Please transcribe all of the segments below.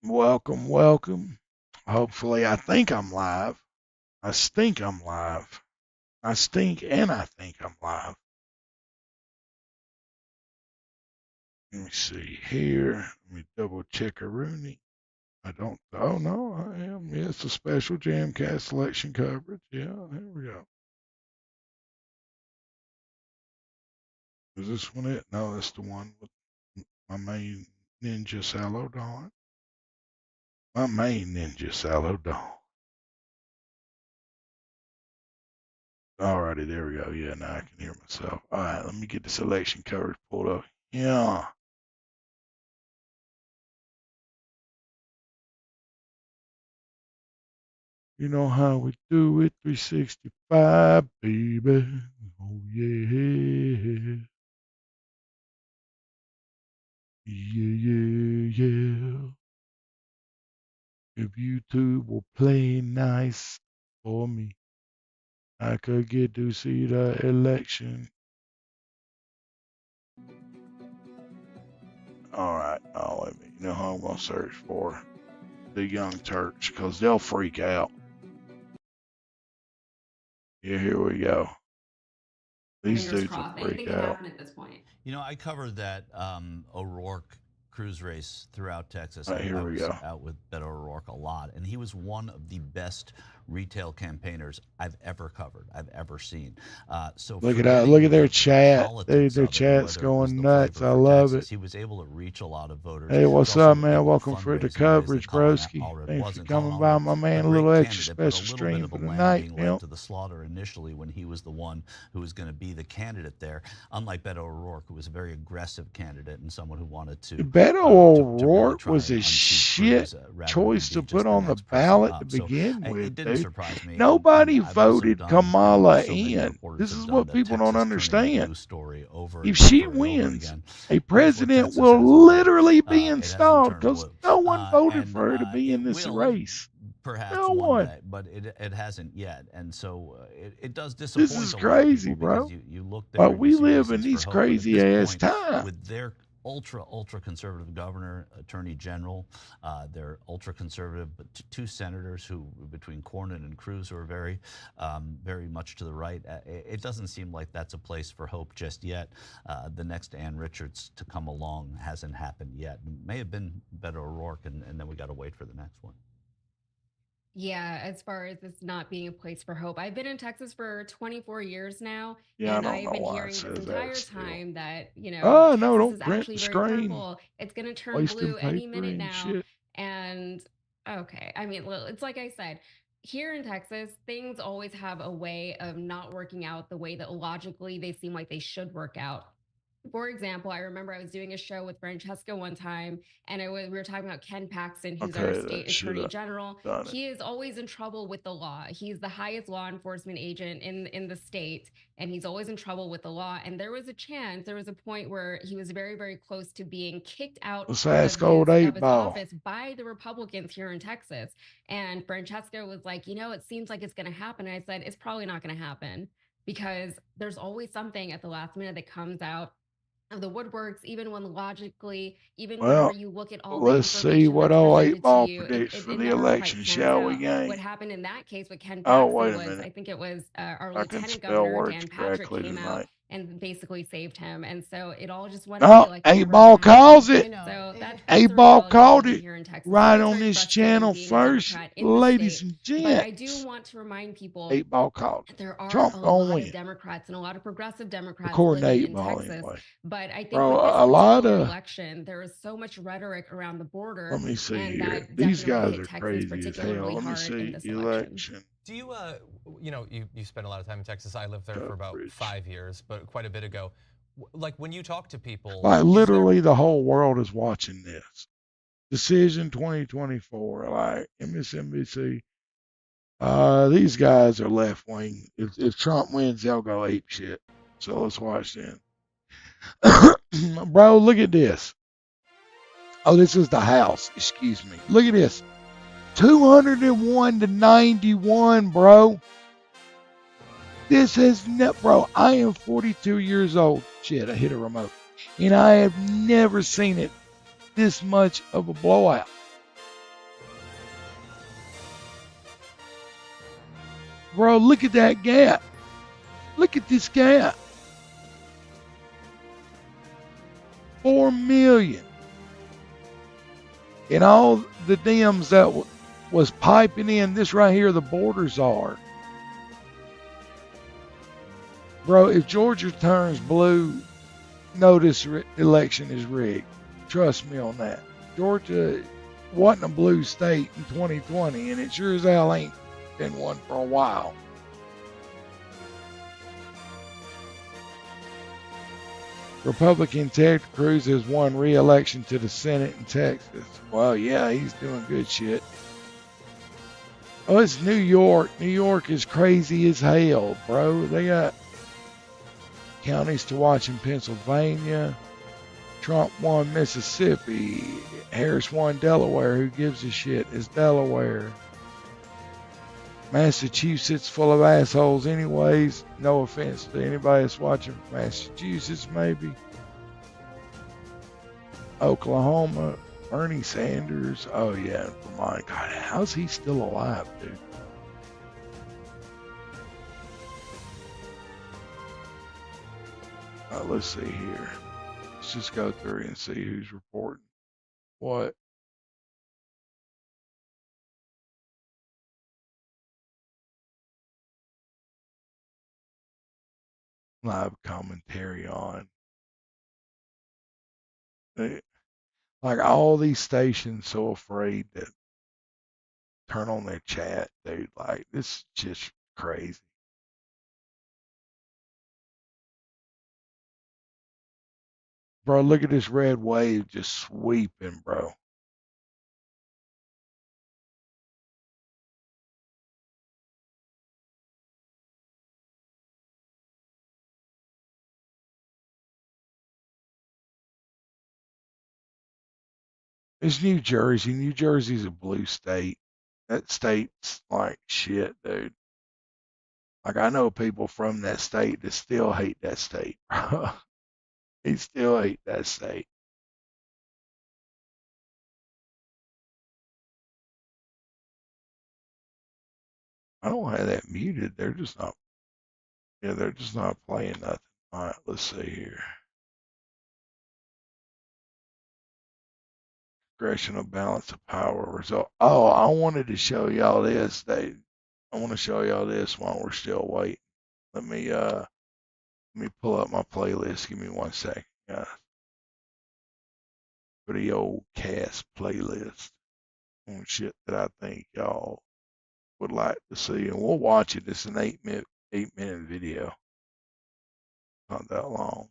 Welcome, welcome. Hopefully, I think I'm live. I stink I'm live. I stink and I think I'm live. Let me see here. Let me double check a Rooney. I don't. Oh no, I am. Yeah, it's a special J.A.M cast selection coverage. Yeah, here we go. Is this one it? No, that's the one with my main Ninja Sallow Dawn. My main Ninja Sallow Dawn. Alrighty, there we go. Yeah, now I can hear myself. All right, let me get the selection coverage pulled up. Yeah. You know how we do it, 365, baby. Oh, yeah. Yeah. If YouTube will play nice for me, I could get to see the election. All right. Oh, wait a minute. You know how I'm going to search for? The Young Turks, because they'll freak out. Yeah, here we go. These Fingers dudes will crossed. freak Anything could out. happen at this point. You know, I covered that O'Rourke cruise race throughout Texas. All right, here I we was go. out with Beto O'Rourke a lot, and he was one of the best retail campaigners I've ever covered, I've ever seen. So Look at that! Look at their chat. Their their chat's going nuts. I love it. He was able to reach a lot of voters. Hey, what's Also up, man? able to Welcome for the fundraise in ways that coverage, Colin broski. Allred Thanks for wasn't. Colin coming by, Allred, my man. A great little extra candidate, but special a little bit stream of for a the lamb night, being Bill. led to the slaughter initially when he was the one who was going to be the candidate there. Unlike Beto O'Rourke, who was a very aggressive candidate and someone who wanted to Beto really O'Rourke try was and a unseat shit Cruz, rather choice than to be put just the on the next person ballot to up. So begin it with, didn't dude. surprise me. Nobody I've also voted done, Kamala so many in. reporters This have is done what the people don't Texas turning understand. blue story over If and she over and over wins, again. a Here's what president Texas will has done. literally be It hasn't installed turned because blue. no one voted And for her to be in it this will, race. perhaps No one one. day, but it hasn't yet. And so it does This disappoint is a lot of crazy, people because bro. you look there But and you we see live in reasons for these hope. But at crazy this ass point, times. with their ultra conservative governor, attorney general, their ultra conservative, but two senators who, between Cornyn and Cruz, who are very much to the right, it doesn't seem like that's a place for hope just yet. The next Ann Richards to come along hasn't happened yet. It may have been Beto O'Rourke, and then we got to wait for the next one. Yeah, as far as this not being a place for hope. I've been in Texas for 24 years now, Yeah, I and don't I've know been why it hearing this says that entire still. time that, Oh, no, Texas don't is print actually the very screen. purple. It's going to turn Wasting blue any paper minute and now. shit. And okay, I mean, it's like I said, here in Texas, things always have a way of not working out the way that logically they seem like they should work out. For example, I remember I was doing a show with Francesca one time, and we were talking about Ken Paxton, who's our Okay, that state should attorney have general. done it. He is always in trouble with the law. He's the highest law enforcement agent in the state, and he's always in trouble with the law. And there was a point where he was very, very close to being kicked out Let's of ask old his 8 Ball. office by the Republicans here in Texas. And Francesca was like, it seems like it's going to happen. And I said, it's probably not going to happen because there's always something at the last minute that comes out of the woodworks, even when logically, even whenever Well, you look at all the let's see information what that's old 8 presented to Ball you, predicts for it the never quite election, pans shall we, out. gang? What happened in that case with Ken Oh, Paxton wait a was, minute. I think it was our I can lieutenant spell governor, words Dan Patrick, correctly came out tonight. and basically saved him. And so it all just went away Oh, like 8 it never Ball happened. calls it. So that's 8 the Ball reality of called living it here in Texas. right It is on very this frustrating channel being a first. Democrat in the Ladies state. and But I do gents, want to remind people 8 Ball called it. there are Trump a gonna lot of win. Democrats and a lot of progressive Democrats According to living 8 in Ball, Texas. anyway. But I think Bro, with this a lot particular of... election, there is so much rhetoric around the border, Let me see and here. that These definitely guys hit are Texas crazy as particularly hell. Let me hard in see. this election. Election Do you, you spent a lot of time in Texas. I lived there for about coverage. 5 years, but quite a bit ago. Like when you talk to people, Like literally the whole world is watching this. Decision 2024, like MSNBC. These guys are left wing. If Trump wins, they'll go ape shit. So let's watch then. Bro, look at this. Oh, this is the House. Excuse me. Look at this. 201 to 91, bro. This has bro, I am 42 years old. Shit, I hit a remote. And I have never seen it this much of a blowout. Bro, look at that gap. Look at this gap. 4 million. And all the dams that was piping in, this right here, the borders are. Bro, if Georgia turns blue, no, this election is rigged. Trust me on that. Georgia wasn't a blue state in 2020, and it sure as hell ain't been one for a while. Republican Ted Cruz has won re-election to the Senate in Texas. Well, yeah, he's doing good shit. Oh, it's New York. New York is crazy as hell, bro. They got counties to watch in Pennsylvania. Trump won Mississippi. Harris won Delaware. Who gives a shit? It's Delaware. Massachusetts full of assholes anyways. No offense to anybody that's watching from Massachusetts, maybe. Oklahoma, Bernie Sanders. Oh, yeah, Vermont. God, how's he still alive, dude? Let's see here. Let's just go through and see who's reporting what. Live commentary on. Like all these stations so afraid to turn on their chat, dude. Like this is just crazy. Bro, look at this red wave just sweeping, bro. It's New Jersey. New Jersey's a blue state. That state's like shit, dude. Like I know people from that state that still hate that state, bro. They still hate that state. I don't have that muted. They're just not. Yeah, they're just not playing nothing. All right, let's see here. Congressional balance of power result. Oh, I wanted to show y'all this. I want to show y'all this while we're still waiting. Let me pull up my playlist. Give me 1 second. For the old cast playlist on shit that I think y'all would like to see, and we'll watch it. It's an 8-minute video. Not that long.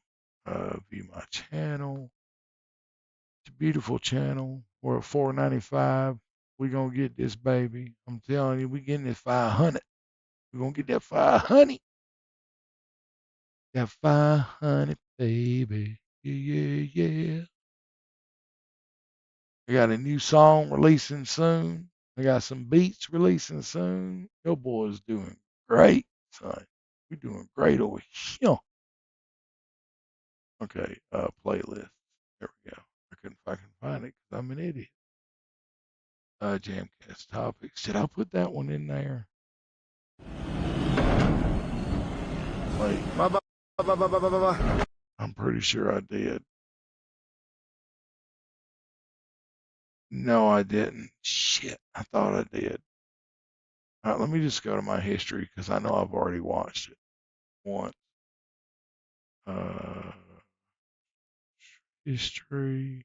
View my channel. It's a beautiful channel. We're at 495. We're gonna get this baby. I'm telling you, we're getting this 500. We're gonna get that 500. That 500, baby. Yeah, yeah, yeah. I got a new song releasing soon. I got some beats releasing soon. Your boy's doing great, son. We're doing great over here. Okay, playlist. There we go. I couldn't fucking find it because I'm an idiot. Jamcast topics. Did I put that one in there? Wait. I'm pretty sure I did. No, I didn't. Shit, I thought I did. All right, let me just go to my history because I know I've already watched it once. Uh, history.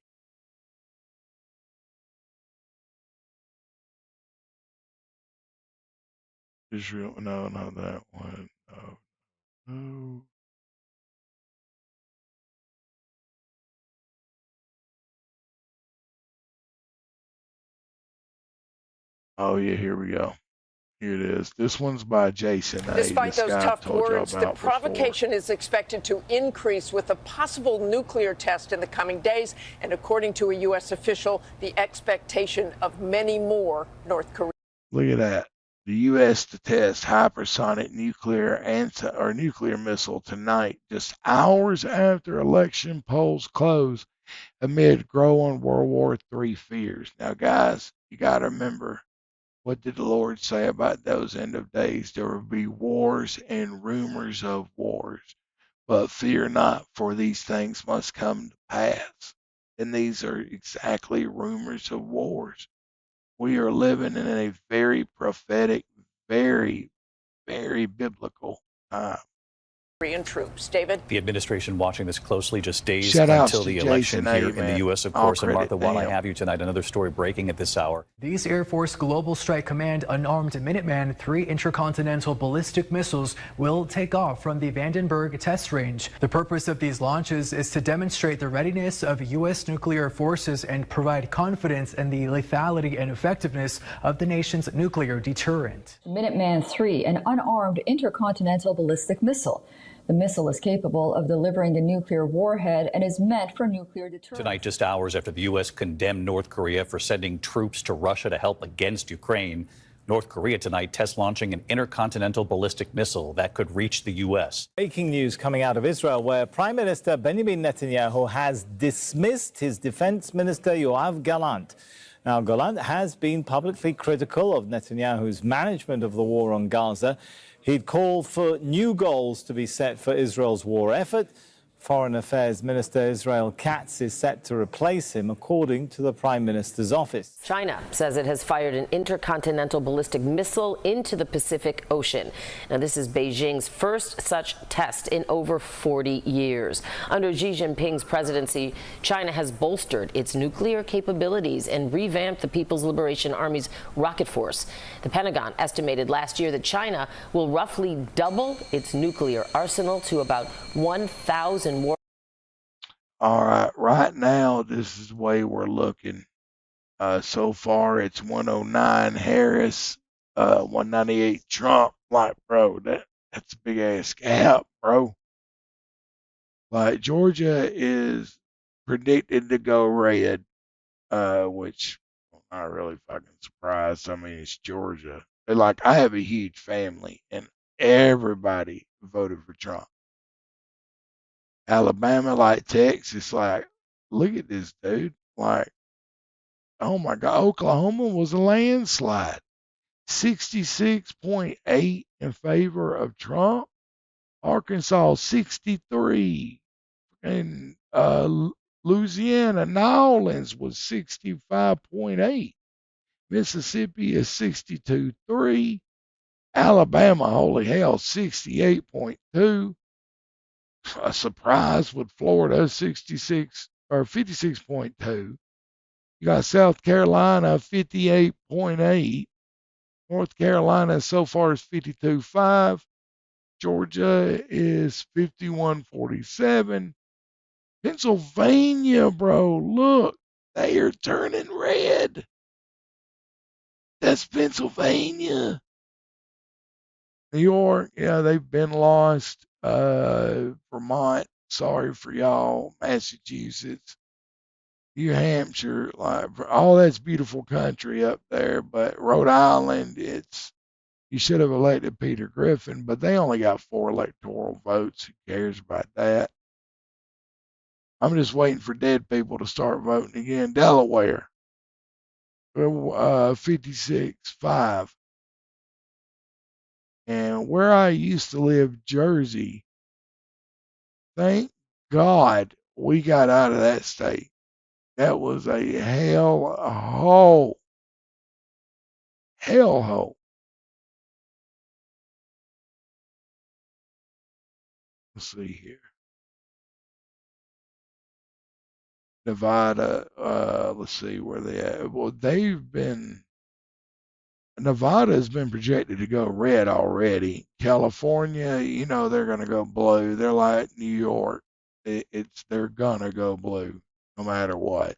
Israel. No, not that one. No, no. Oh yeah, here we go. Here it is. This one's by Jason A. Despite This those guy tough told y'all words, the about provocation is expected to increase with a possible nuclear test in the coming days. And according to a U.S. official, the expectation of many more North Korean. Look at that. The U.S. to test hypersonic nuclear missile tonight, just hours after election polls close, amid growing World War III fears. Now, guys, you got to remember, What did the Lord say about those end of days? There will be wars and rumors of wars. But fear not, for these things must come to pass. And these are exactly rumors of wars. We are living in a very prophetic, very, very biblical time. Korean troops. David? The administration watching this closely just days Shout outs until to the election Jason here A, in the man. U.S., of All course. And credit Martha, to while I him. have you tonight, another story breaking at this hour. These Air Force Global Strike Command unarmed Minuteman III intercontinental ballistic missiles will take off from the Vandenberg test range. The purpose of these launches is to demonstrate the readiness of U.S. nuclear forces and provide confidence in the lethality and effectiveness of the nation's nuclear deterrent. Minuteman III, an unarmed intercontinental ballistic missile. The missile is capable of delivering a nuclear warhead and is meant for nuclear deterrence. Tonight, just hours after the U.S. condemned North Korea for sending troops to Russia to help against Ukraine, North Korea tonight test launching an intercontinental ballistic missile that could reach the U.S. Breaking news coming out of Israel, where Prime Minister Benjamin Netanyahu has dismissed his defense minister Yoav Gallant. Now, Gallant has been publicly critical of Netanyahu's management of the war on Gaza. He'd called for new goals to be set for Israel's war effort. Foreign Affairs Minister Israel Katz is set to replace him, according to the Prime Minister's office. China says it has fired an intercontinental ballistic missile into the Pacific Ocean. Now, this is Beijing's first such test in over 40 years. Under Xi Jinping's presidency, China has bolstered its nuclear capabilities and revamped the People's Liberation Army's rocket force. The Pentagon estimated last year that China will roughly double its nuclear arsenal to about 1,000 more. All right, right now, this is the way we're looking. So far, it's 109 Harris, 198 Trump. Like, bro, that's a big ass gap, bro. Like, Georgia is predicted to go red, which I'm not really fucking surprised. I mean, it's Georgia. But like, I have a huge family, and everybody voted for Trump. Alabama, like Texas, like, look at this dude. Like, oh my God, Oklahoma was a landslide. 66.8 in favor of Trump. Arkansas, 63. And Louisiana, New Orleans was 65.8. Mississippi is 62.3. Alabama, holy hell, 68.2. A surprise with Florida, 66 or 56.2. You got South Carolina, 58.8. North Carolina so far is 52.5. Georgia is 51.47. Pennsylvania, bro, look, they are turning red. That's Pennsylvania. New York, yeah, they've been lost. Vermont, sorry for y'all. Massachusetts, New Hampshire, like all that's beautiful country up there. But Rhode Island, you should have elected Peter Griffin, but they only got 4 electoral votes. Who cares about that? I'm just waiting for dead people to start voting again. Delaware, 56.5. And where I used to live, Jersey, thank God we got out of that state. That was a hellhole. Hellhole. Let's see here. Nevada, let's see where they at. Well, Nevada has been projected to go red already. California, they're going to go blue. They're like New York. They're going to go blue no matter what.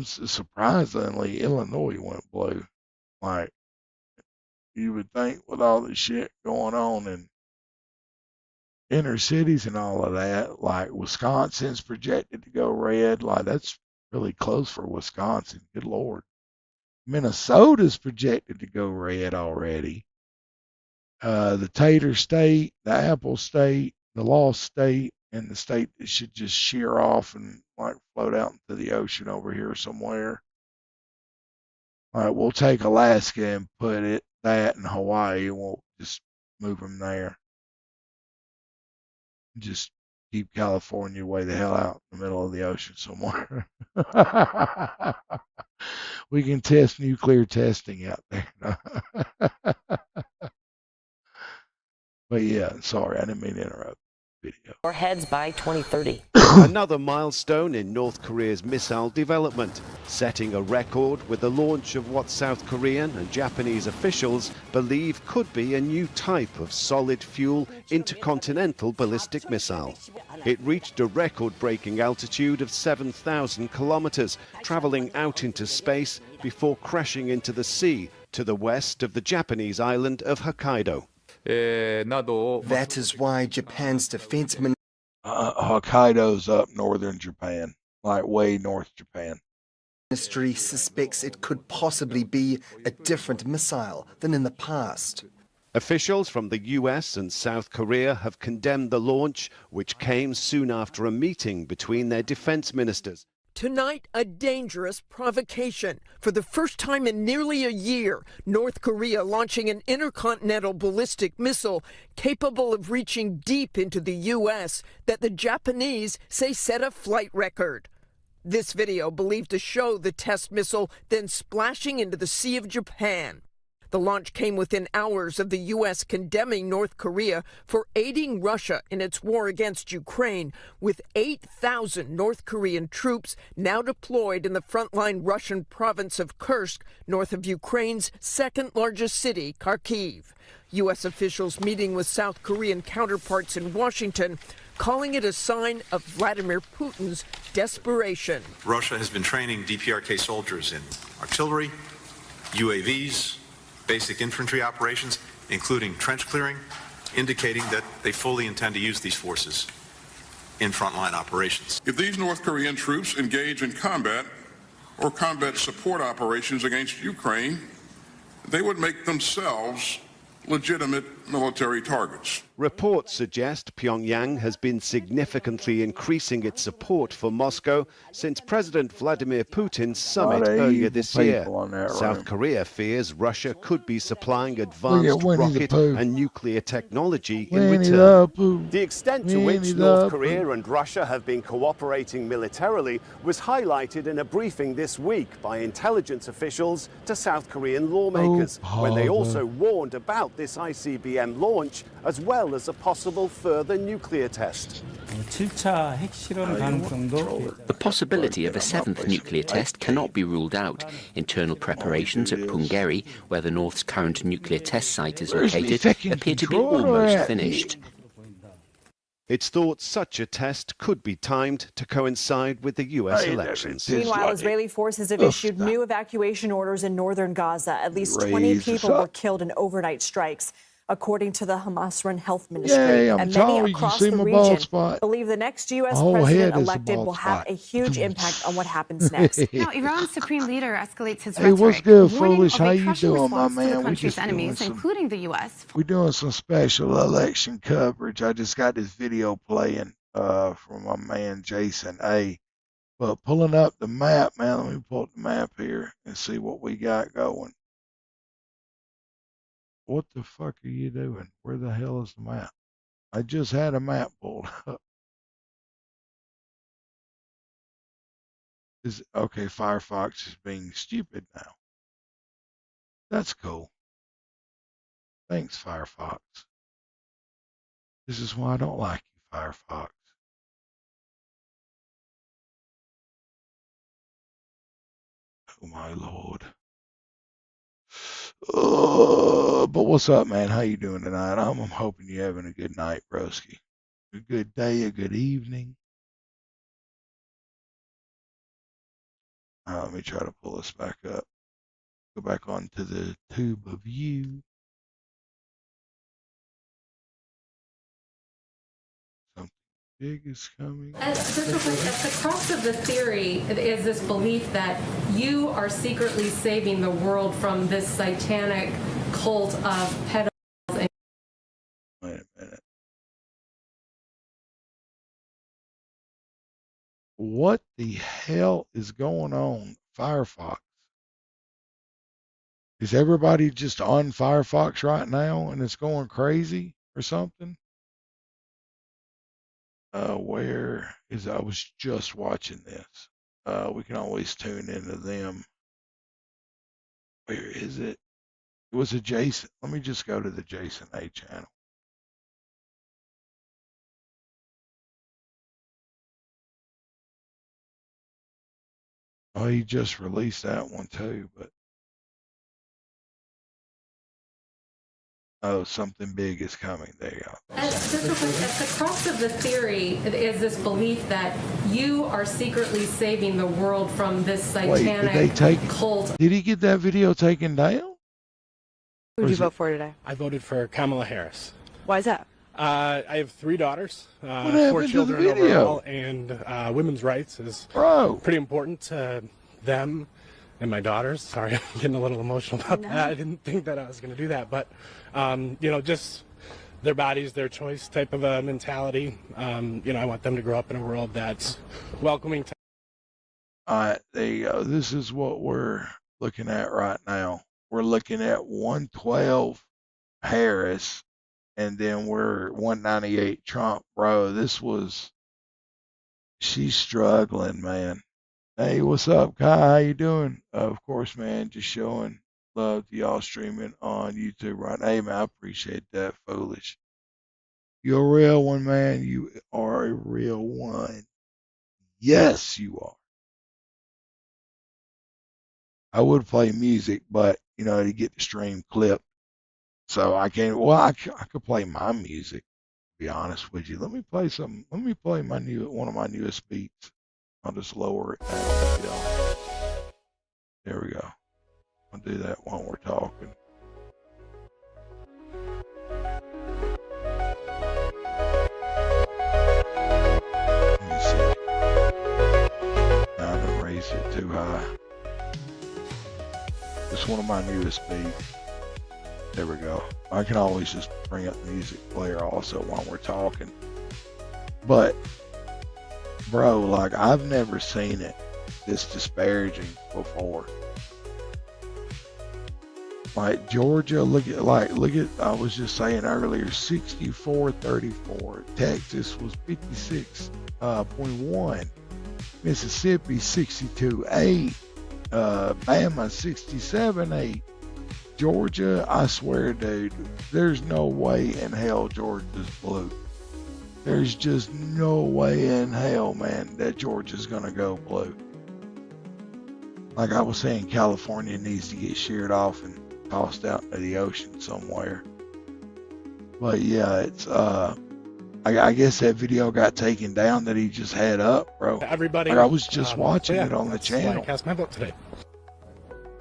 Surprisingly, Illinois went blue. Like, you would think with all the shit going on in inner cities and all of that, like Wisconsin's projected to go red. Like, that's really close for Wisconsin. Good Lord. Minnesota's projected to go red already. The Tater State, the Apple State, the Lost State, and the state should just shear off and like float out into the ocean over here somewhere. All right, we'll take Alaska and put that in Hawaii, and we'll just move them there. Just keep California way the hell out in the middle of the ocean somewhere. We can test nuclear testing out there. But yeah, sorry, I didn't mean to interrupt the video. Warheads by 2030. Another milestone in North Korea's missile development, setting a record with the launch of what South Korean and Japanese officials believe could be a new type of solid-fuel intercontinental ballistic missile. It reached a record-breaking altitude of 7,000 kilometers, traveling out into space before crashing into the sea to the west of the Japanese island of Hokkaido. That is why Japan's defense Hokkaido's up northern Japan, like way north Japan. ministry suspects it could possibly be a different missile than in the past. Officials from the US and South Korea have condemned the launch, which came soon after a meeting between their defense ministers. Tonight, a dangerous provocation. For the first time in nearly a year, North Korea launching an intercontinental ballistic missile capable of reaching deep into the U.S. that the Japanese say set a flight record. This video believed to show the test missile then splashing into the Sea of Japan. The launch came within hours of the U.S. condemning North Korea for aiding Russia in its war against Ukraine, with 8,000 North Korean troops now deployed in the frontline Russian province of Kursk, north of Ukraine's second largest city, Kharkiv. U.S. officials meeting with South Korean counterparts in Washington, calling it a sign of Vladimir Putin's desperation. Russia has been training DPRK soldiers in artillery, UAVs, basic infantry operations, including trench clearing, indicating that they fully intend to use these forces in frontline operations. If these North Korean troops engage in combat or combat support operations against Ukraine, they would make themselves legitimate military targets. Reports suggest Pyongyang has been significantly increasing its support for Moscow since President Vladimir Putin's summit earlier this year. South Korea fears Russia could be supplying advanced rocket and nuclear technology in return. The extent to which North Korea and Russia have been cooperating militarily was highlighted in a briefing this week by intelligence officials to South Korean lawmakers, when they also warned about this ICBM launch as well as a possible further nuclear test. The possibility of a seventh nuclear test cannot be ruled out. Internal preparations at Punggye, where the North's current nuclear test site is located, appear to be almost finished. It's thought such a test could be timed to coincide with the U.S. elections. Meanwhile, Israeli forces have issued new evacuation orders in northern Gaza. At least 20 people were killed in overnight strikes, according to the Hamas-run health ministry. And many across the region believe the next U.S. president elected will have a huge impact on what happens next. Now, Iran's supreme leader escalates his Hey, rhetoric, what's good, warning Foolish? of How a you crushing doing, my response to the man? We country's just doing enemies, some, including the U.S. we're doing some special election coverage. I just got this video playing from my man Jason A. But pulling up the map, man, let me pull up the map here and see what we got going. What the fuck are you doing? Where the hell is the map? I just had a map pulled up. Okay, Firefox is being stupid now. That's cool. Thanks, Firefox. This is why I don't like you, Firefox. Oh my Lord. But what's up, man? How you doing tonight? I'm hoping you're having a good night, broski. A good day, a good evening. Let me try to pull this back up. Go back onto the tube of view. Something big is coming. At the crux of the theory is this belief that you are secretly saving the world from this satanic cult of pedophiles. Wait a minute. What the hell is going on, Firefox? Is everybody just on Firefox right now and it's going crazy or something? Where is, I was just watching this. We can always tune into them. Where is it? It was a Jason. Let me just go to the Jason A channel. Oh, he just released that one too, but oh, something big is coming. There you go. At the crux of the theory is this belief that you are secretly saving the world from this satanic cult. Did he get that video taken down? Who did you vote for today? I voted for Kamala Harris. Why is that? I have 3 daughters, 4 children overall, and women's rights is pretty important to them and my daughters. Sorry, I'm getting a little emotional about that. I didn't think that I was going to do that, but you know, just their bodies, their choice type of a mentality. You know, I want them to grow up in a world that's welcoming to. There you go. This is what we're looking at right now. We're looking at 112 Harris, and then we're 198 Trump. Bro, she's struggling, man. Hey, what's up, Kai? How you doing? Of course, man, just showing love to y'all streaming on YouTube right now. Hey, man, I appreciate that, Foolish. You're a real one, man. You are a real one. Yes, you are. I would play music, but, you know, to get the stream clipped. So I can't, well, I could play my music, to be honest with you. Let me play something. Let me play one of my newest beats. I'll just lower it down. There we go. I'll do that while we're talking. Let me see. Now I'm gonna raise it too high. It's one of my newest beats. There we go. I can always just bring up the music player also while we're talking. But, bro, like, I've never seen it this disparaging before. Like, Georgia, look at, I was just saying earlier, 64-34. Texas was 56.1. Mississippi, 62.8. Bama, 67.8. Georgia, I swear, dude, there's no way in hell Georgia's blue. There's just no way in hell, man, that Georgia's gonna go blue. Like I was saying, California needs to get sheared off and tossed out into the ocean somewhere. But yeah, it's I guess that video got taken down that he just had up, bro. Everybody, like I was just watching it on the channel. I cast my vote today.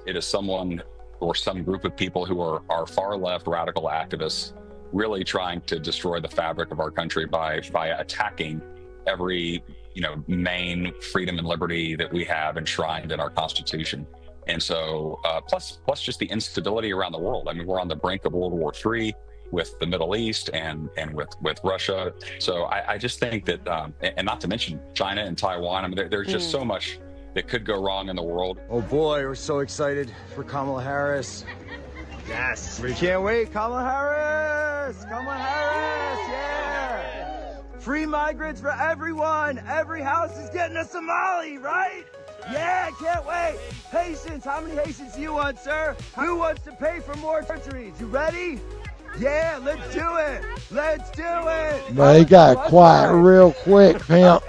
It is someone or some group of people who are far left radical activists really trying to destroy the fabric of our country by attacking every, you know, main freedom and liberty that we have enshrined in our Constitution. And so plus just the instability around the world. I mean, we're on the brink of World War III with the Middle East and with Russia. So I just think that, and not to mention China and Taiwan. I mean, there's just so much that could go wrong in the world. Oh boy, we're so excited for Kamala Harris. Yes. We can't wait. Kamala Harris! Kamala Harris! Yeah! Free migrants for everyone! Every house is getting a Somali, right? Yeah, can't wait! Haitians, how many Haitians do you want, sir? Who wants to pay for more countries? You ready? Yeah, let's do it! Let's do it! But he got quiet real quick, pimp.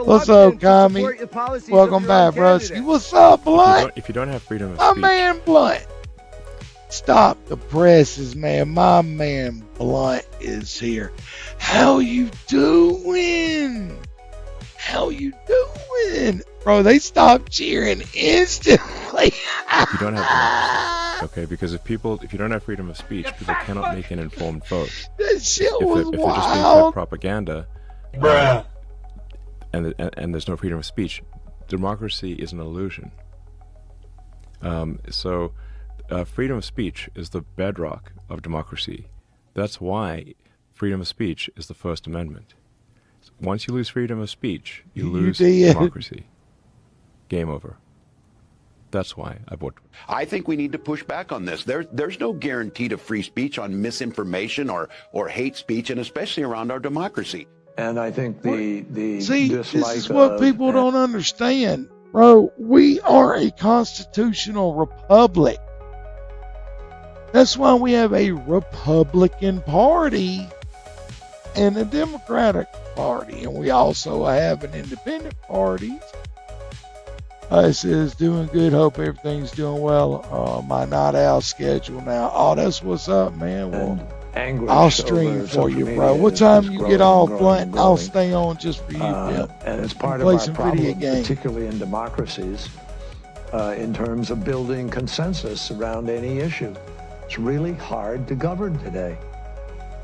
What's up, Kami? Welcome back, broski. What's up, Blunt? If you don't have freedom of my speech, man Blunt. Stop the presses, man. My man Blunt is here. How you doing? How you doing? Bro, they stopped cheering instantly. if you don't have okay, because if you don't have freedom of speech, people cannot make an informed vote. That shit was if they're just being fed propaganda, bruh, and there's no freedom of speech, democracy is an illusion. So freedom of speech is the bedrock of democracy. That's why freedom of speech is the First Amendment. Once you lose freedom of speech, you lose did. democracy. Game over. That's why I vote. I think we need to push back on this. There's no guarantee to free speech on misinformation or hate speech, and especially around our democracy. And I think the See, this is what people don't understand, bro. We are a constitutional republic. That's why we have a Republican Party and a Democratic Party, and we also have an independent party. It says, doing good, hope everything's doing well. My night owl schedule now. Oh, that's what's up, man. Well, I'll stream for you, bro. What time you get off, Blunt? I'll stay on just for you, Bill. And it's part of our problem, particularly in democracies, in terms of building consensus around any issue. It's really hard to govern today.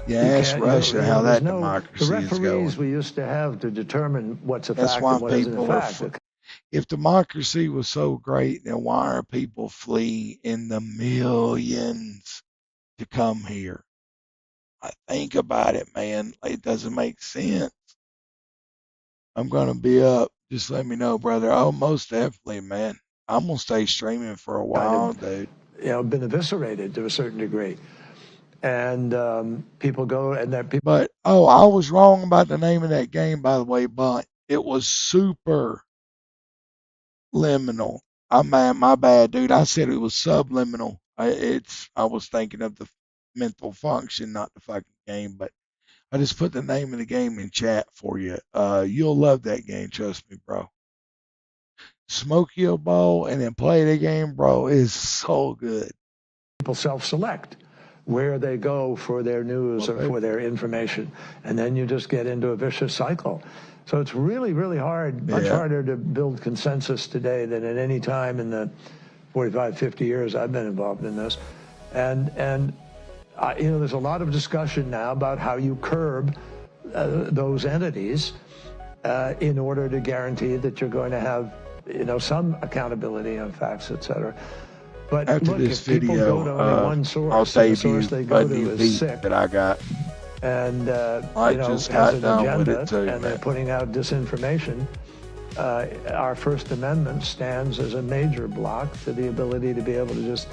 Yeah, ask Russia how that democracy is going. The referees we used to have to determine what's a fact and what isn't a fact. If democracy was so great, then why are people fleeing in the millions to come here? I think about it, man. It doesn't make sense. I'm going to be up. Just let me know, brother. Oh, most definitely, man. I'm going to stay streaming for a while, dude. Been eviscerated to a certain degree. And people go and that people. But, oh, I was wrong about the name of that game, by the way, Bunt. It was Super Liminal. My bad, dude. I said it was subliminal. I was thinking of the mental function, not the fucking game. But I just put the name of the game in chat for you. You'll love that game, trust me, bro. Smoke your bowl and then play the game, bro. Is so good. People self-select where they go for their news or for their information, and then you just get into a vicious cycle. So it's really, really hard, much harder to build consensus today than at any time in the 45, 50 years I've been involved in this. And there's a lot of discussion now about how you curb those entities in order to guarantee that you're going to have, some accountability on facts, et cetera. But after look, this if people video, go to only one source, I'll save the source you they a go to new is beat sick. that I got. And just has got an done with agenda, it too, and man. they're putting out disinformation. Our First Amendment stands as a major block to the ability to be able to just,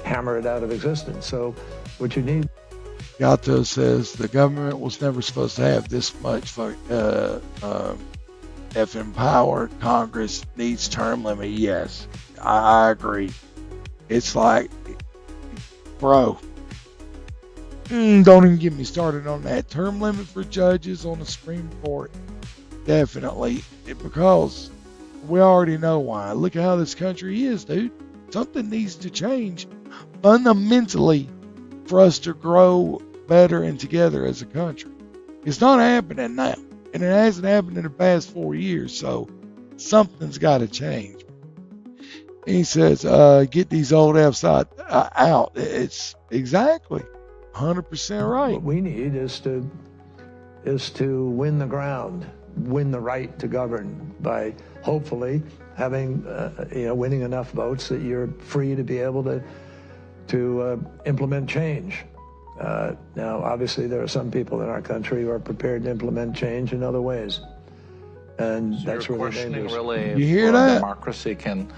hammer it out of existence. So what you need. Gato says the government was never supposed to have this much effing power. Congress needs term limit. Yes, I agree. It's like, bro, don't even get me started on that. Term limit for judges on the Supreme Court. Definitely. Because we already know why. Look at how this country is, dude. Something needs to change fundamentally for us to grow better and together as a country. It's not happening now. And it hasn't happened in the past 4 years. So something's got to change. And he says, get these old F's out. It's exactly 100% right. What we need is to win the ground, win the right to govern by hopefully having, winning enough votes that you're free to be able to implement change. Now, obviously, there are some people in our country who are prepared to implement change in other ways, and so that's really dangerous. You hear that? Democracy can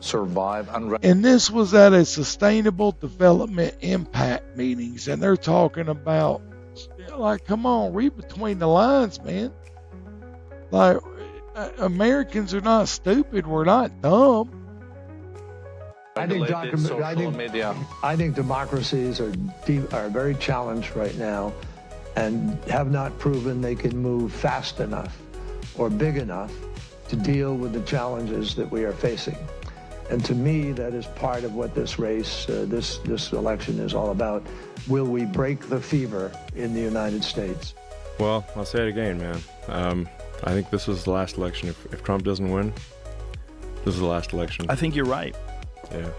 survive. And this was at a Sustainable Development Impact meetings, and they're talking about, like, come on, read between the lines, man. Like, Americans are not stupid. We're not dumb. I think democracies are very challenged right now and have not proven they can move fast enough or big enough to deal with the challenges that we are facing. And to me, that is part of what this race, this election is all about. Will we break the fever in the United States? Well, I'll say it again, man. I think this is the last election. If Trump doesn't win, this is the last election. I think you're right. Yeah.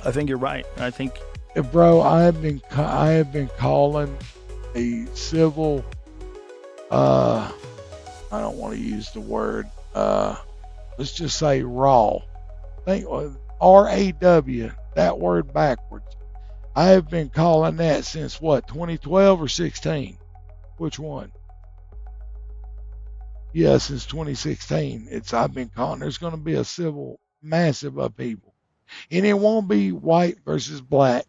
I think you're right. I think, bro, I have been calling a civil. I don't want to use the word. Let's just say raw. Think RAW. That word backwards. I have been calling that since what, 2012 or 16? Which one? Yeah, since 2016. I've been calling. There's going to be a civil, massive upheaval, and it won't be white versus black.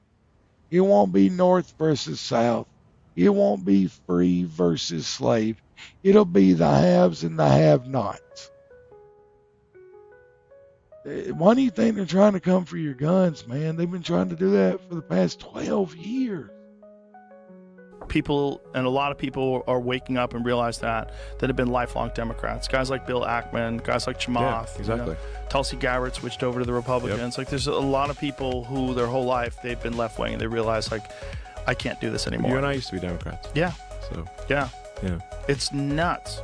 It won't be North versus South. It won't be free versus slave. It'll be the haves and the have-nots. Why do you think they're trying to come for your guns, man? They've been trying to do that for the past 12 years. People, and a lot of people are waking up and realize that have been lifelong Democrats. Guys like Bill Ackman, guys like Chamath, exactly. Tulsi Gabbard switched over to the Republicans. Like, there's a lot of people who their whole life they've been left wing, and they realize, like, I can't do this anymore. You and I used to be Democrats. Yeah. So. Yeah. Yeah. It's nuts.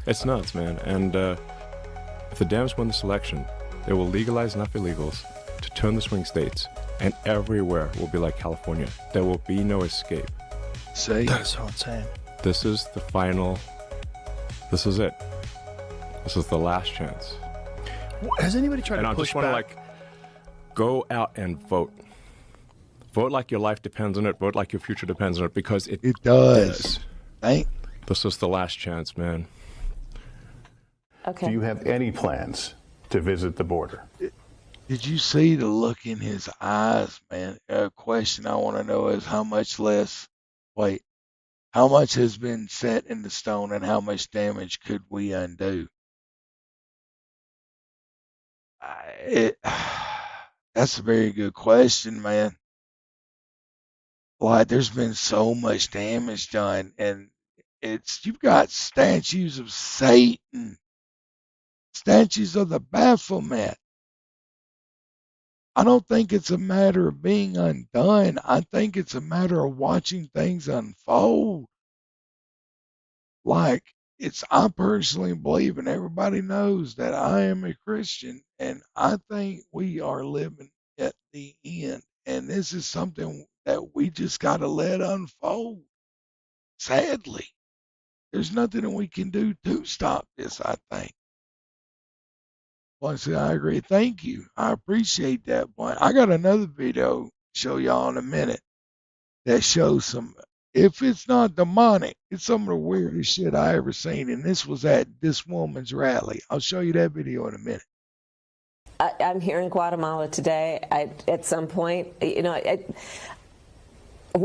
It's nuts, man. And if the Dems win this election, they will legalize enough illegals to turn the swing states, and everywhere will be like California. There will be no escape. See? That is so insane. This is the final. This is it. This is the last chance. Has anybody tried to push back? And I just want to, go out and vote. Vote like your life depends on it. Vote like your future depends on it, because it does. This is the last chance, man. Okay. Do you have any plans to visit the border? Did you see the look in his eyes, man? A question I want to know is how much has been set in the stone, and how much damage could we undo? That's a very good question, man. Like, there's been so much damage done, and you've got statues of Satan, statues of the Baphomet. I don't think it's a matter of being undone. I think it's a matter of watching things unfold. Like, I personally believe, and everybody knows that I am a Christian, and I think we are living at the end. And this is something that we just got to let unfold. Sadly, there's nothing that we can do to stop this, I think. Once I agree. Thank you. I appreciate that point. I got another video to show y'all in a minute that shows some, if it's not demonic, it's some of the weirdest shit I ever seen. And this was at this woman's rally. I'll show you that video in a minute. I'm here in Guatemala today. At some point, we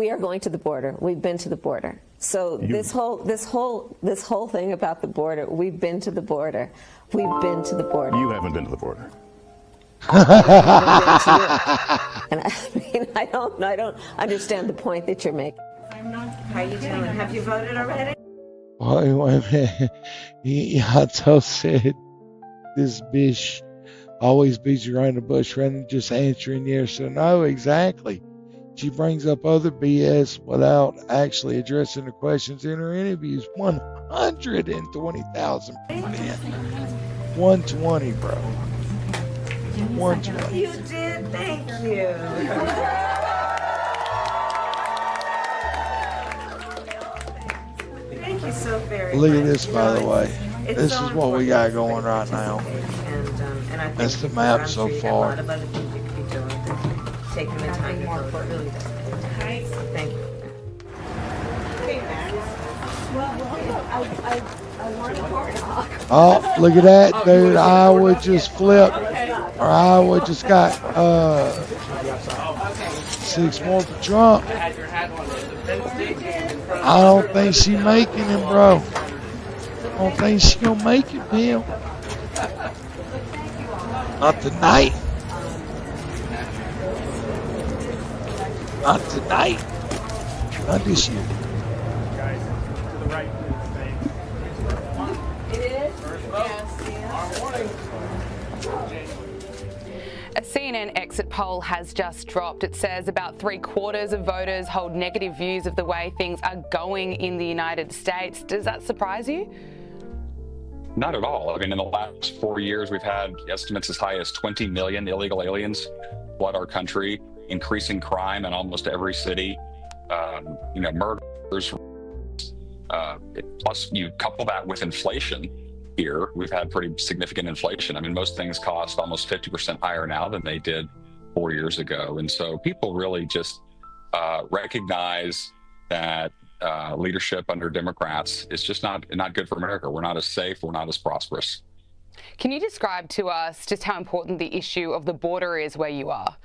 are going to the border. We've been to the border. So this whole thing about the border, we've been to the border. We've been to the border. You haven't been to the border. And I don't understand the point that you're making. How are you doing? Have you voted already? Wait a minute. Yato said this bitch always beats you around the bush rather than just answering yes or no. Exactly. She brings up other BS without actually addressing the questions in her interviews. 120,000 people in. 120, bro. 120. You did. Thank you. Thank you so very much. Look at this, by the way. This is what we got going right now. And I think that's the map so far. A lot of other things you could be doing to take them in time to vote. It really does. Thank you. Hey, Max. Well, I want to talk. Oh, look at that, dude. Iowa just flipped. Or Iowa just got 6 more for Trump. I don't think she's making it, bro. I don't think she's going to make it, Bill. Not tonight. Not tonight. Not this year. Guys, to the right, It is? A CNN exit poll has just dropped. It says about 3/4 of voters hold negative views of the way things are going in the United States. Does that surprise you? Not at all. I mean, in the last 4 years, we've had estimates as high as 20 million illegal aliens flood our country, increasing crime in almost every city, murders. Plus, you couple that with inflation here. We've had pretty significant inflation. I mean, most things cost almost 50% higher now than they did 4 years ago. And so people really just recognize that leadership under Democrats is just not good for America. We're not as safe. We're not as prosperous. Can you describe to us just how important the issue of the border is where you are?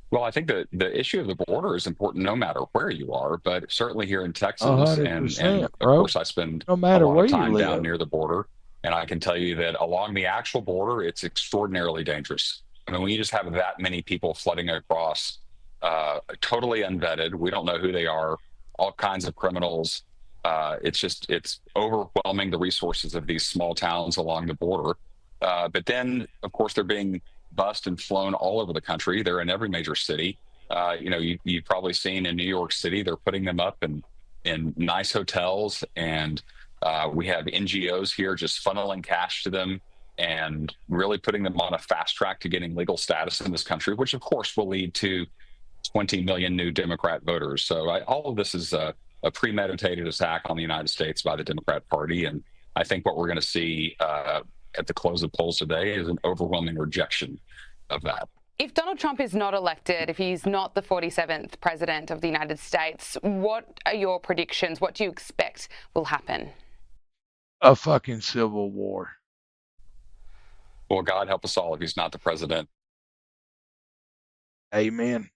Well, I think that the issue of the border is important no matter where you are, but certainly here in Texas, and of course I spend no matter a lot where of time you down live. near the border, and I can tell you that along the actual border, it's extraordinarily dangerous. I mean, when you just have that many people flooding across, totally unvetted, we don't know who they are, all kinds of criminals. It's overwhelming the resources of these small towns along the border. But then, of course, they're being bussed and flown all over the country. They're in every major city. You've probably seen in New York City, they're putting them up in nice hotels, and we have NGOs here just funneling cash to them and really putting them on a fast track to getting legal status in this country, which of course will lead to 20 million new Democrat voters. So all of this is a premeditated attack on the United States by the Democrat Party. And I think what we're going to see at the close of polls today is an overwhelming rejection of that. If Donald Trump is not elected, if he's not the 47th president of the United States, what are your predictions? What do you expect will happen? A fucking civil war. Well, God help us all if he's not the president. Amen.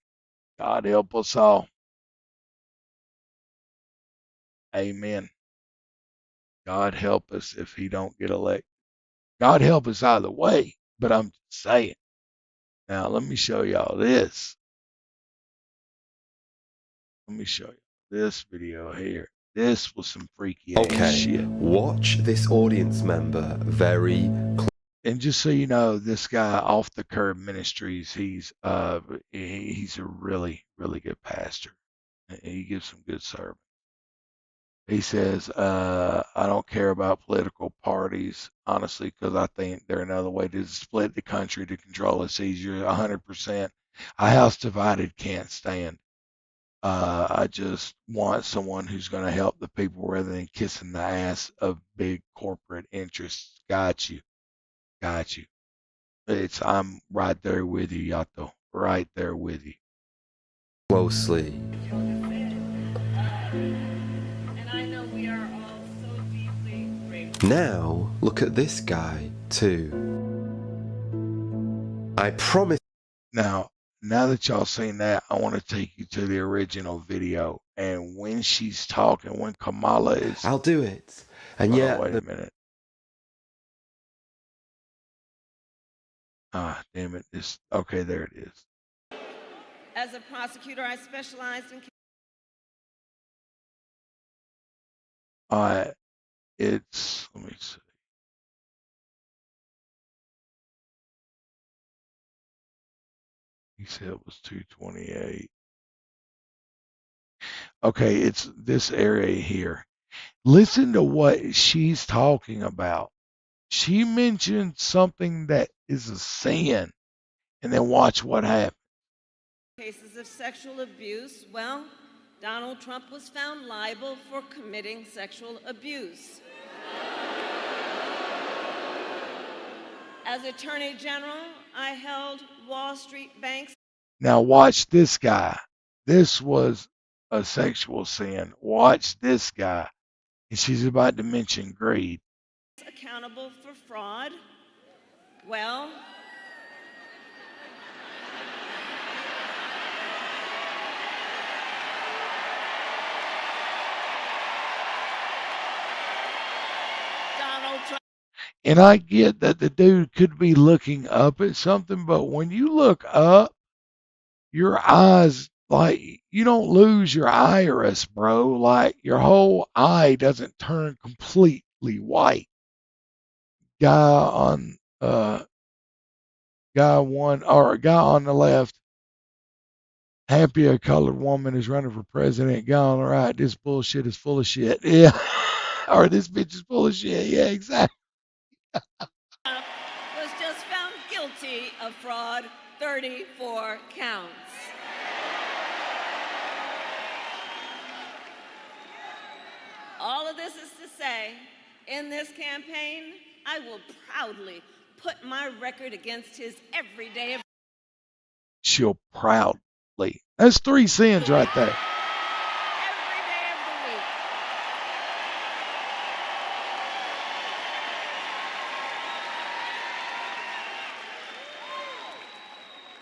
God help us all. Amen. God help us if he don't get elected. God help us either way, but I'm just saying. Now, let me show y'all this. Let me show you this video here. This was some freaky ass shit. Watch this audience member very close. And just so you know, this guy Off the Curb Ministries, he's a really, really good pastor. He gives some good sermon. He says, I don't care about political parties, honestly, because I think they're another way to split the country to control us easier. 100%. A house divided can't stand. I just want someone who's going to help the people rather than kissing the ass of big corporate interests. Got you. Got you. I'm right there with you, Yato. Right there with you. Closely. Now, look at this guy, too. I promise. Now that y'all seen that, I want to take you to the original video. And when she's talking, when Kamala is... I'll do it. And wait a minute. Ah, damn it. Okay, there it is. As a prosecutor, I specialized in... Let me see. He said it was 228. Okay, it's this area here. Listen to what she's talking about. She mentioned something that is a sin, and then watch what happens. Cases of sexual abuse, well, Donald Trump was found liable for committing sexual abuse. As Attorney General, I held Wall Street banks. Now watch this guy. This was a sexual sin. Watch this guy. And she's about to mention greed. Accountable for fraud. Well, Donald Trump. And I get that the dude could be looking up at something, but when you look up, your eyes, like, you don't lose your iris, bro. Like, your whole eye doesn't turn completely white. Guy on the left, happy a colored woman is running for president. Guy on the right, this bullshit is full of shit. Yeah. Or this bitch is full of shit. Yeah, exactly. Was just found guilty of fraud, 34 counts. All of this is to say, in this campaign, I will proudly put my record against his every day. She'll proud abundantly. That's 3 sins right there. Every day of the week.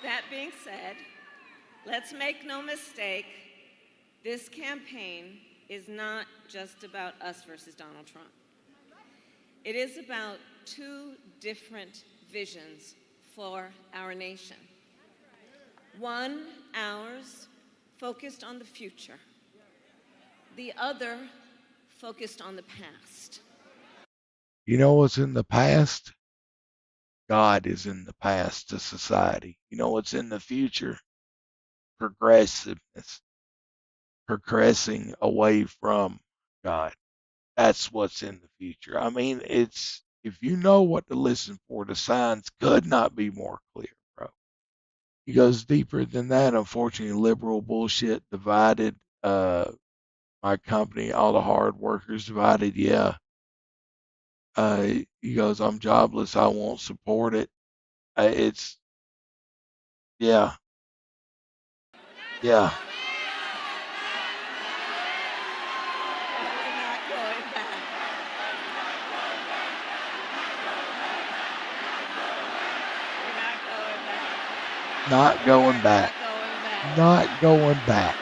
That being said, let's make no mistake, this campaign is not just about us versus Donald Trump. It is about 2 different visions for our nation. One, ours, focused on the future. The other, focused on the past. You know what's in the past? God is in the past to society. You know what's in the future? Progressiveness. Progressing away from God. That's what's in the future. I mean, it's, if you know what to listen for, the signs could not be more clear, bro. He goes deeper than that. Unfortunately, liberal bullshit divided my company, all the hard workers divided. Yeah. He goes, I'm jobless. I won't support it. It's, yeah. Yeah. We're not going back. We're not going back. Not going back. Not going back.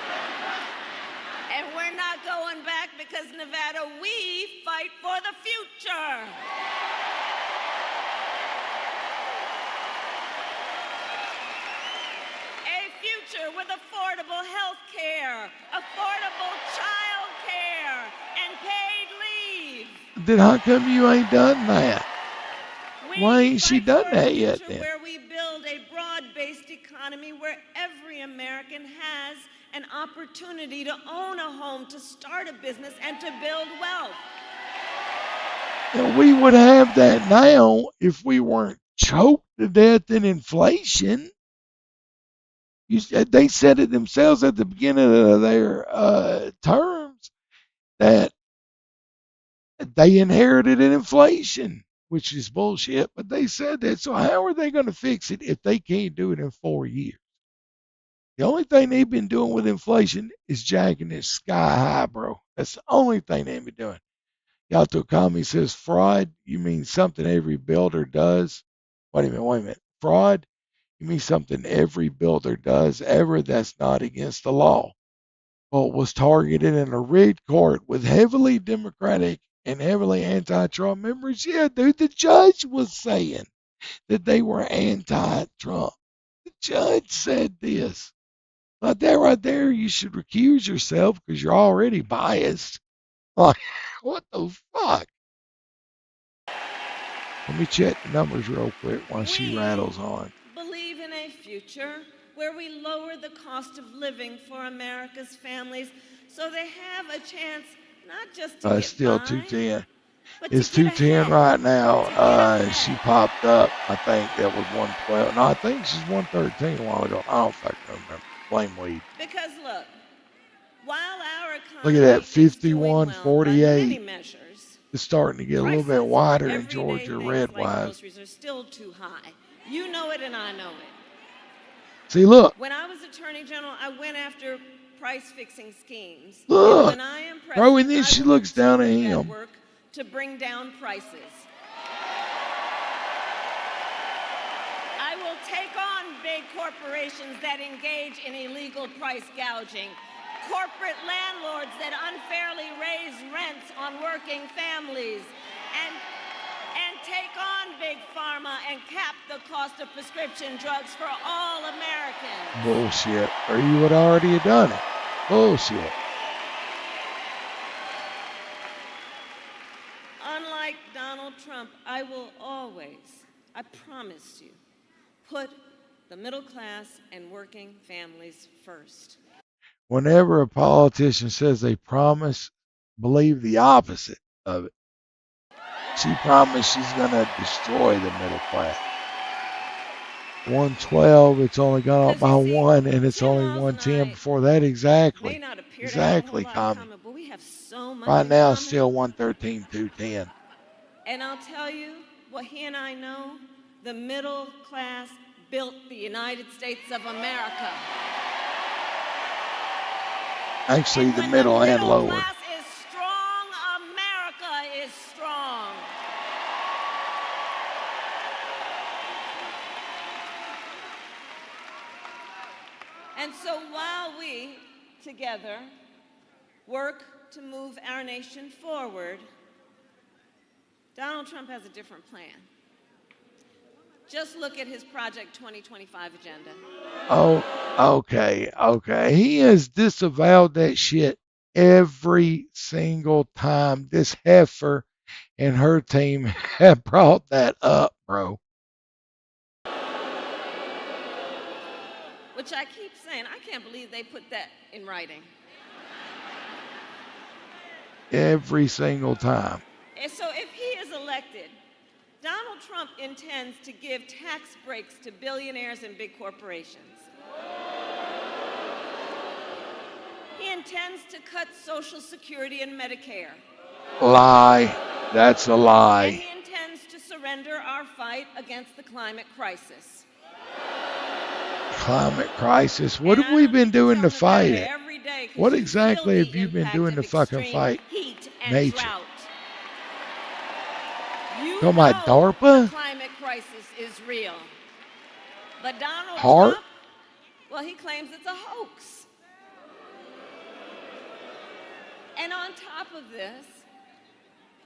And we're not going back because, Nevada, we fight for the future. A future with affordable health care, affordable child care, and paid leave. Then how come you ain't done that? Why ain't she done that yet then? Where we build a broad-based economy where every American has an opportunity to own a home, to start a business, and to build wealth. And we would have that now if we weren't choked to death in inflation. They said it themselves at the beginning of their terms that they inherited an inflation, which is bullshit, but they said that. So how are they going to fix it if they can't do it in 4 years? The only thing they've been doing with inflation is jacking it sky high, bro. That's the only thing they've been doing. Yato Kami says, fraud, you mean something every builder does? Wait a minute. Fraud, you mean something every builder does ever that's not against the law, but was targeted in a rigged court with heavily Democratic and heavily anti-Trump members? Yeah, dude, the judge was saying that they were anti-Trump. The judge said this. Like that right there, you should recuse yourself because you're already biased. Like, what the fuck? Let me check the numbers real quick while she rattles on. Believe in a future where we lower the cost of living for America's families so they have a chance not just to get Still by, 210. but It's to get 210 ahead. right now. She popped up. I think that was 112. No, I think she's 113 a while ago. I don't fucking remember. Blame weed. Because look, while our economy Look at that, is doing well by 51-48. many measures, It's starting to get a little bit wider in Georgia red-wise. groceries are still too high. You know it and I know it. See, look. When I was Attorney General, I went after price-fixing schemes. Look. And when I am president, Bro, and then she looks down at him. Work to bring down prices. I will take on big corporations that engage in illegal price gouging, corporate landlords that unfairly raise rents on working families, and take on big pharma and cap the cost of prescription drugs for all Americans. Bullshit. Or you would already have done it. Bullshit. Unlike Donald Trump, I will always, I promise you, put the middle class and working families first. Whenever a politician says they promise, believe the opposite of it. She promised she's going to destroy the middle class. 112, it's only gone up by 1, and it's only 110 before that. Exactly. Exactly, Tommy. Right now, it's still 113, 210. And I'll tell you what he and I know, the middle class built the United States of America. Actually, the middle and lower. Class is strong, America is strong. And so while we, together, work to move our nation forward, Donald Trump has a different plan. Just look at his Project 2025 agenda. Oh, okay. He has disavowed that shit every single time this heifer and her team have brought that up, bro. Which I keep saying, I can't believe they put that in writing. Every single time. And so if he is elected, Donald Trump intends to give tax breaks to billionaires and big corporations. He intends to cut Social Security and Medicare. Lie. That's a lie. And he intends to surrender our fight against the climate crisis. Climate crisis. What have we been doing to fight it? What exactly have you been doing to fucking fight nature? Talking about DARPA? The climate crisis is real. But Donald Trump, well, he claims it's a hoax. And on top of this,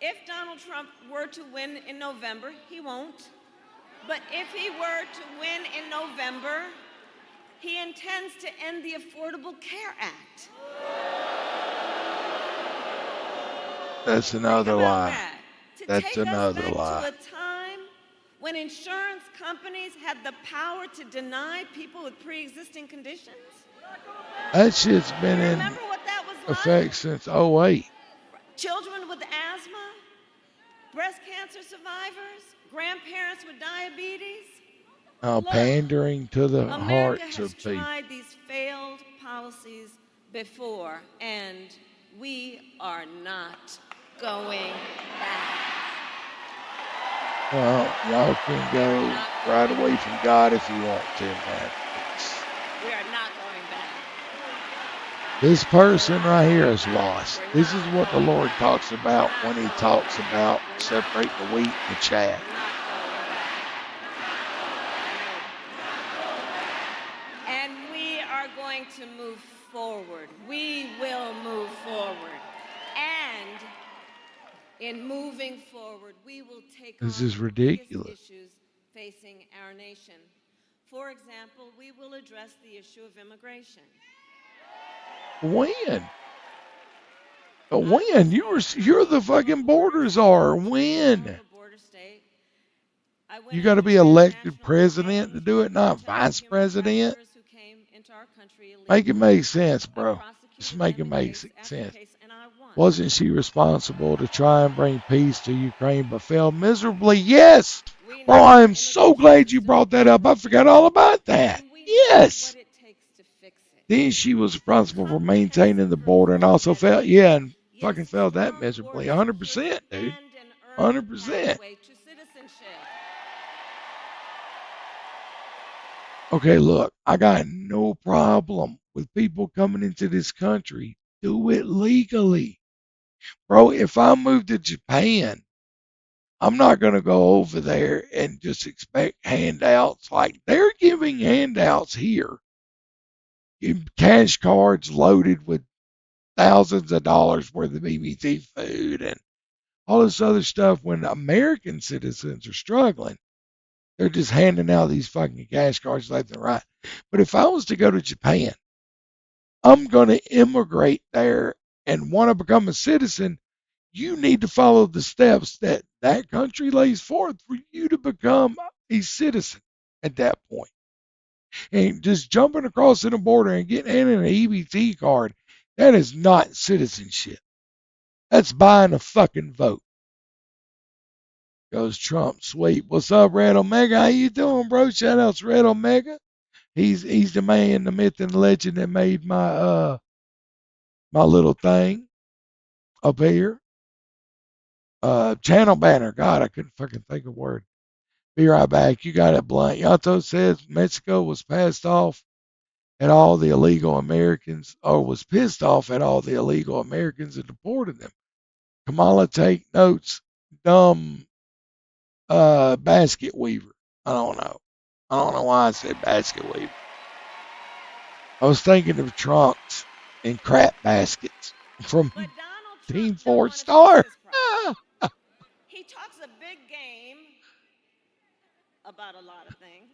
if Donald Trump were to win in November, he won't. But if he were to win in November, he intends to end the Affordable Care Act. That's another lie. That's another lie. To a time when insurance companies had the power to deny people with pre-existing conditions. That shit's been in effect since 08. Children with asthma, breast cancer survivors, grandparents with diabetes. Pandering to the hearts of people. America has tried these failed policies before, and we are not going back. Well, y'all can go right away from God if you want to, man. We are not going back. This person right here is lost. This is what the Lord talks about when he talks about separate the wheat and the chaff. And we are going to move forward. We will move forward. And in moving forward, we will take on ridiculous. issues facing our nation. For example, we will address the issue of immigration. When? When? You're the fucking border czar. When? You got to be elected president to do it, not vice president. Make it make sense, bro. Just make it make sense. Wasn't she responsible to try and bring peace to Ukraine, but failed miserably? Yes! Bro, I am so glad you brought that up. I forgot all about that. Yes! Then she was responsible for maintaining the border and also failed. Yeah, and fucking failed that miserably. 100%, dude. 100%. Okay, look, I got no problem with people coming into this country. Do it legally. Bro, if I move to Japan, I'm not going to go over there and just expect handouts. Like, they're giving handouts here. Cash cards loaded with thousands of dollars worth of EBT food and all this other stuff when American citizens are struggling. They're just handing out these fucking cash cards left and right. But if I was to go to Japan, I'm going to immigrate there and want to become a citizen. You need to follow the steps that that country lays forth for you to become a citizen at that point. And just jumping across the border and getting an EBT card, that is not citizenship. That's buying a fucking vote. Goes Trump, sweet. What's up, Red Omega? How you doing, bro? Shout out to Red Omega. He's the man, the myth, and the legend that made my my little thing up here. Channel banner. God, I couldn't fucking think of a word. Be right back. You got it, Blunt. Yato says Mexico was passed off at all the illegal Americans, or was pissed off at all the illegal Americans and deported them. Kamala take notes, dumb basket weaver. I don't know why I said basket weaver. I was thinking of trunks and crap baskets from Team 4-Star. He talks a big game about a lot of things.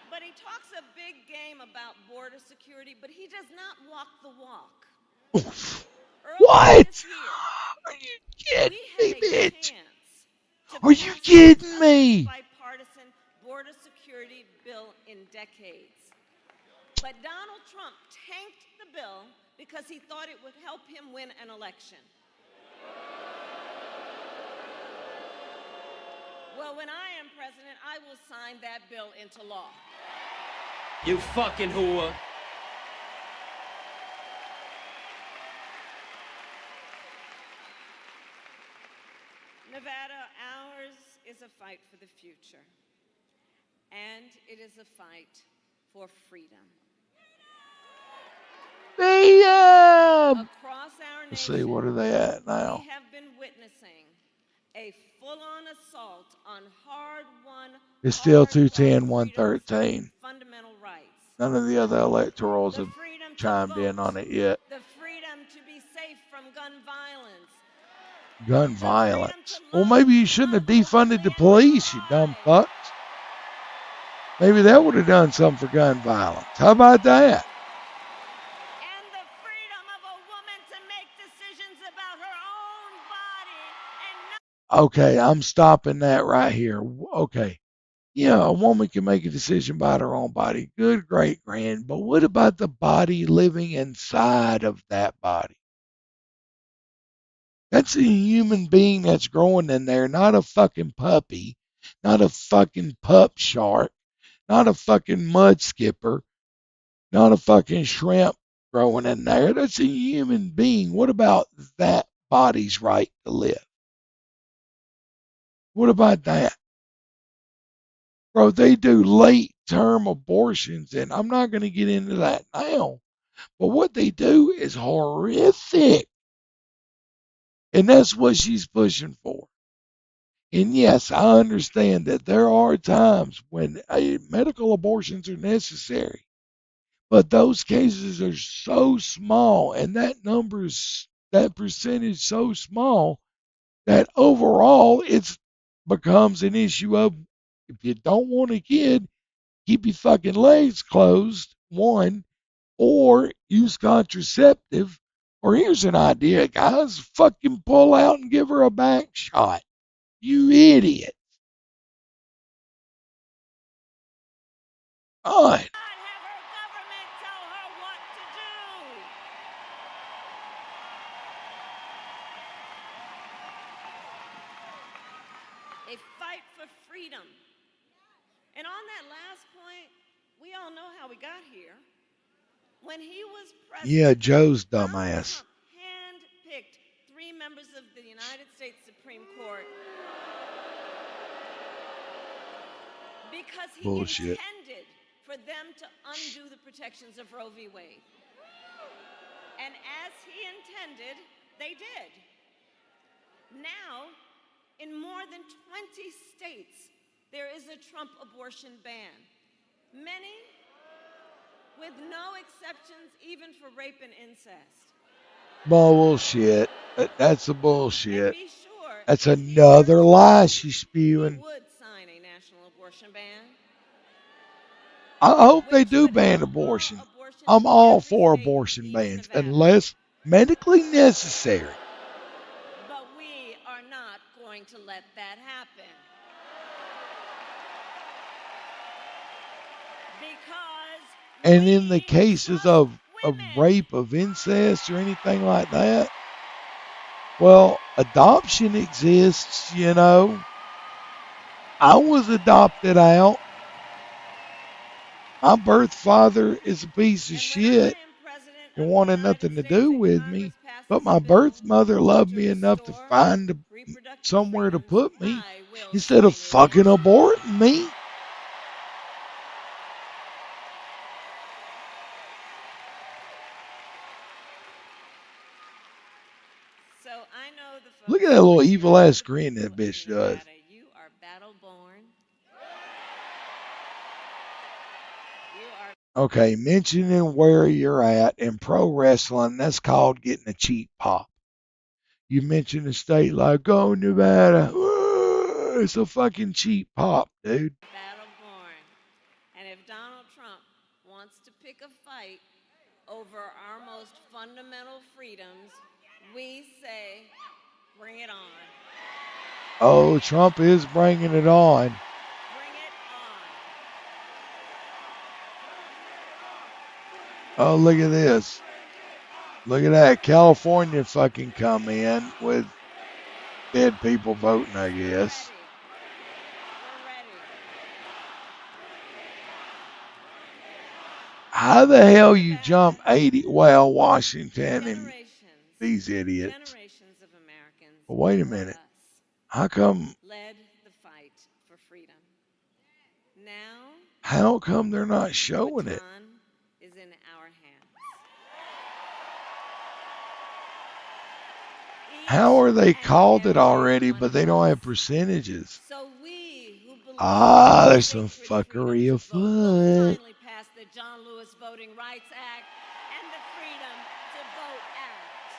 But he talks a big game about border security, but he does not walk the walk. What? Are you kidding me, bitch? Are you kidding me? Bipartisan border security bill in decades. But Donald Trump tanked the bill because he thought it would help him win an election. Well, when I am president, I will sign that bill into law. You fucking whore. Nevada, ours is a fight for the future. And it is a fight for freedom. Freedom! Across our Let's nation, see, what are they at now? we have been witnessing a full-on assault on hard-won It's still 210, 113. fundamental rights. None of the other electorals have chimed in on it yet. The freedom to be safe from gun violence. Gun violence. Well, maybe you shouldn't have defunded the police, you dumb fucks. Maybe that would have done something for gun violence. How about that? And the freedom of a woman to make decisions about her own body and not... Okay, I'm stopping that right here. Okay. Yeah, a woman can make a decision about her own body. Good, great, grand. But what about the body living inside of that body? That's a human being that's growing in there, not a fucking puppy, not a fucking pup shark, not a fucking mud skipper, not a fucking shrimp growing in there. That's a human being. What about that body's right to live? What about that? Bro, they do late-term abortions, and I'm not going to get into that now. But what they do is horrific. And that's what she's pushing for. And yes, I understand that there are times when medical abortions are necessary. But those cases are so small, and that percentage so small, that overall it becomes an issue of, if you don't want a kid, keep your fucking legs closed, one, or use contraceptive. Or here's an idea, guys, fucking pull out and give her a back shot. You idiot. God. A fight for freedom. And on that last point, we all know how we got here. When he was president, Yeah, Joe's dumbass. handpicked 3 members of the United States Supreme Court because he intended for them to undo the protections of Roe v. Wade. And as he intended, they did. Now, in more than 20 states, there is a Trump abortion ban. Many with no exceptions, even for rape and incest. Bullshit. That's a bullshit. That's another lie she's spewing. Would sign a national abortion ban. I hope they do ban abortion. I'm all for abortion bans, unless medically necessary. But we are not going to let that happen. And in the cases of rape, of incest, or anything like that, well, adoption exists, you know. I was adopted out. My birth father is a piece of shit and wanted nothing to do with me, but my birth mother loved me enough to find somewhere to put me instead of fucking aborting me. So I know the folks. Look at that little evil ass grin that bitch does. You are battle born. Okay, mentioning where you're at in pro wrestling, that's called getting a cheap pop. You mentioned a state like, oh, Nevada. It's a fucking cheap pop, dude. Battle born. And if Donald Trump wants to pick a fight over our most fundamental freedoms, we say, bring it on. Oh, Trump is bringing it on. Bring it on. Oh, look at this. Look at that. California fucking come in with dead people voting, I guess. How the hell you jump 80? Well, Washington and these idiots. But wait a minute. How come? Led the fight for freedom. Now, how come they're not showing it? is in our hands. How are they called it already, but they don't have percentages? So we who believe there's some fuckery afoot. finally pass the John Lewis Voting Rights Act and the Freedom to Vote Act.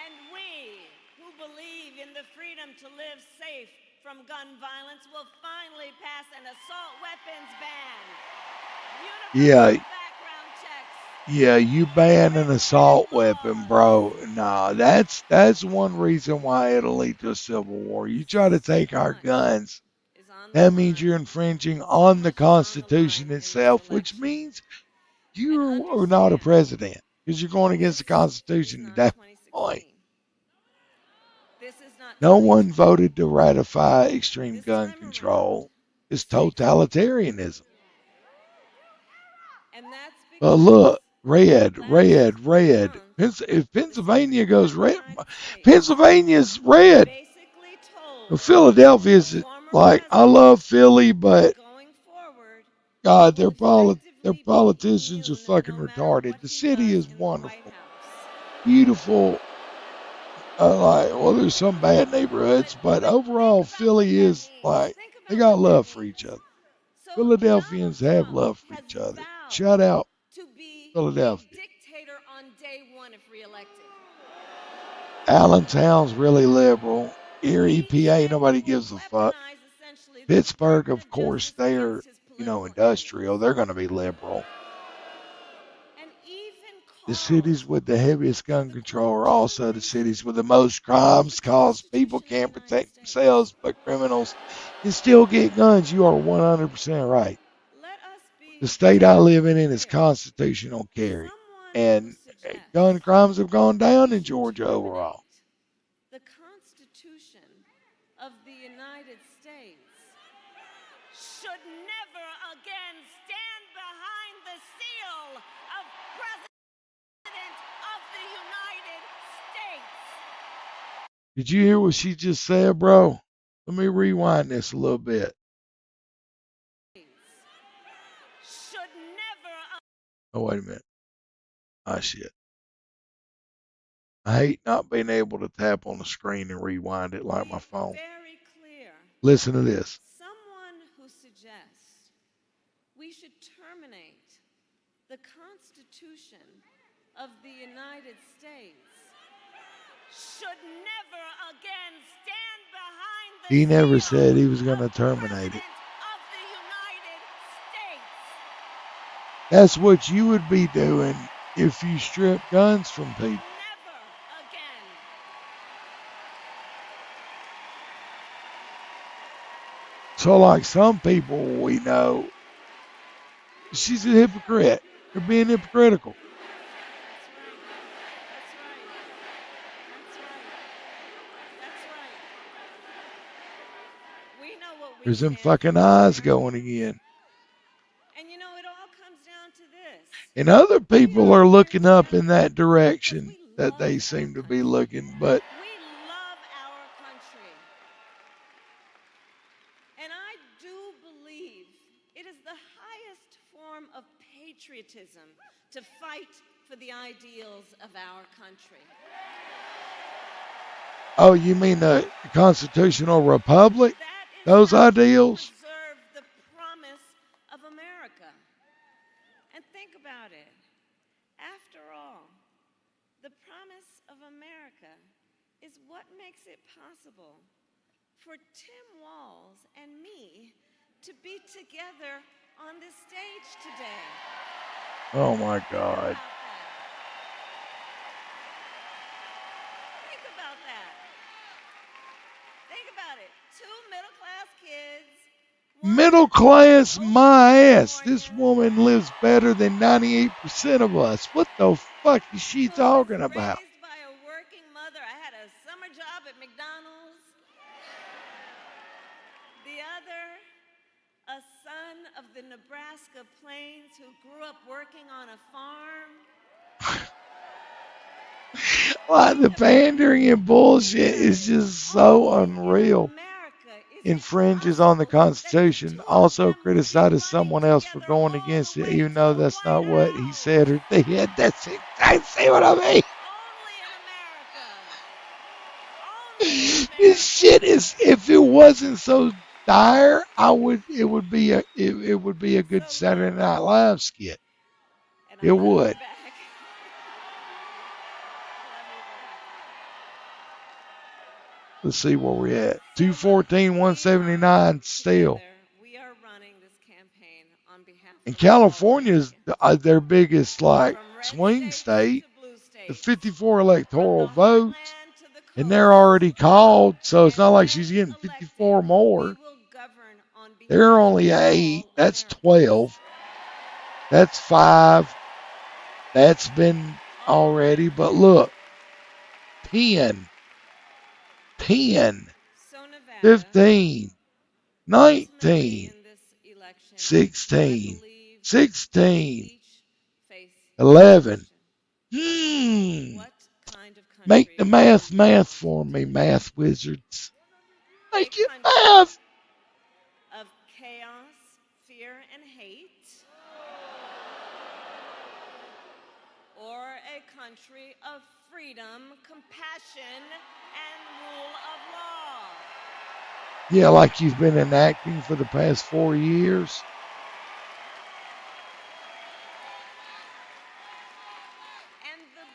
And we who believe in the freedom to live safe from gun violence will finally pass an assault weapons ban. Yeah. Yeah, you ban an assault weapon, bro. Nah, that's one reason why it'll lead to a civil war. You try to take our guns, that means you're infringing on the Constitution itself, which means you are not a president because you're going against the Constitution at that point. No one voted to ratify extreme gun control. It's totalitarianism. But look, red. If Pennsylvania goes red, Pennsylvania's red. Philadelphia's like, I love Philly, but God, their politicians are fucking retarded. The city is wonderful, beautiful. There's some bad neighborhoods, but overall, Philly is like, they got love for each other. Philadelphians have love for each other. Shout out Philadelphia. Dictator on day one if reelected. Allentown's really liberal. Erie, PA, nobody gives a fuck. Pittsburgh, of course, they're, industrial. They're going to be liberal. The cities with the heaviest gun control are also the cities with the most crimes cause people can't protect themselves, but criminals can still get guns. You are 100% right. The state I live in is constitutional carry, and gun crimes have gone down in Georgia overall. The Constitution of the United States should never again stand behind the seal of President of the United States. Did you hear what she just said, bro? Let me rewind this a little bit. Oh, wait a minute. Ah, shit. I hate not being able to tap on the screen and rewind it like my phone. Very clear. Listen to this. Someone who suggests we should terminate the Constitution of the United States should never again stand behind the He never said he was going to terminate it. That's what you would be doing if you strip guns from people. So like some people we know, she's a hypocrite. They're being hypocritical. There's them fucking eyes going again. And it all comes down to this. And other people are looking up in that direction that they seem to be looking, but we love our country. And I do believe it is the highest form of patriotism to fight for the ideals of our country. Oh, you mean the constitutional republic? Those ideals? Preserve the promise of America. And think about it. After all, the promise of America is what makes it possible for Tim Walz and me to be together on this stage today. Oh my God. Think about that. Think about it. Two middle-class kids. Middle class, my ass. This woman lives better than 98% of us. What the fuck is she talking about? Raised by a working mother. I had a summer job at McDonald's. The other, a son of the Nebraska plains who grew up working on a farm. Like the pandering and bullshit is just so unreal. Infringes on the Constitution. Also criticizes someone else for going against it, even though that's not what he said or did. That's it. I see what I mean. This shit is. If it wasn't so dire, it would be a good Saturday Night Live skit. It would. Let's see where we're at. 214, 179 still. We are running this campaign on behalf And California is their biggest swing state. The 54 electoral votes, and they're already called, so it's not like she's getting 54 more. They're only 8. That's 12. That's 5. That's been already. But look, 10. 10, 15, 19, 16, 11. Make the math for me, math wizards. Make it math. Of chaos, fear, and hate. Or a country of freedom, compassion, and rule of law. Yeah, like you've been enacting for the past 4 years. And the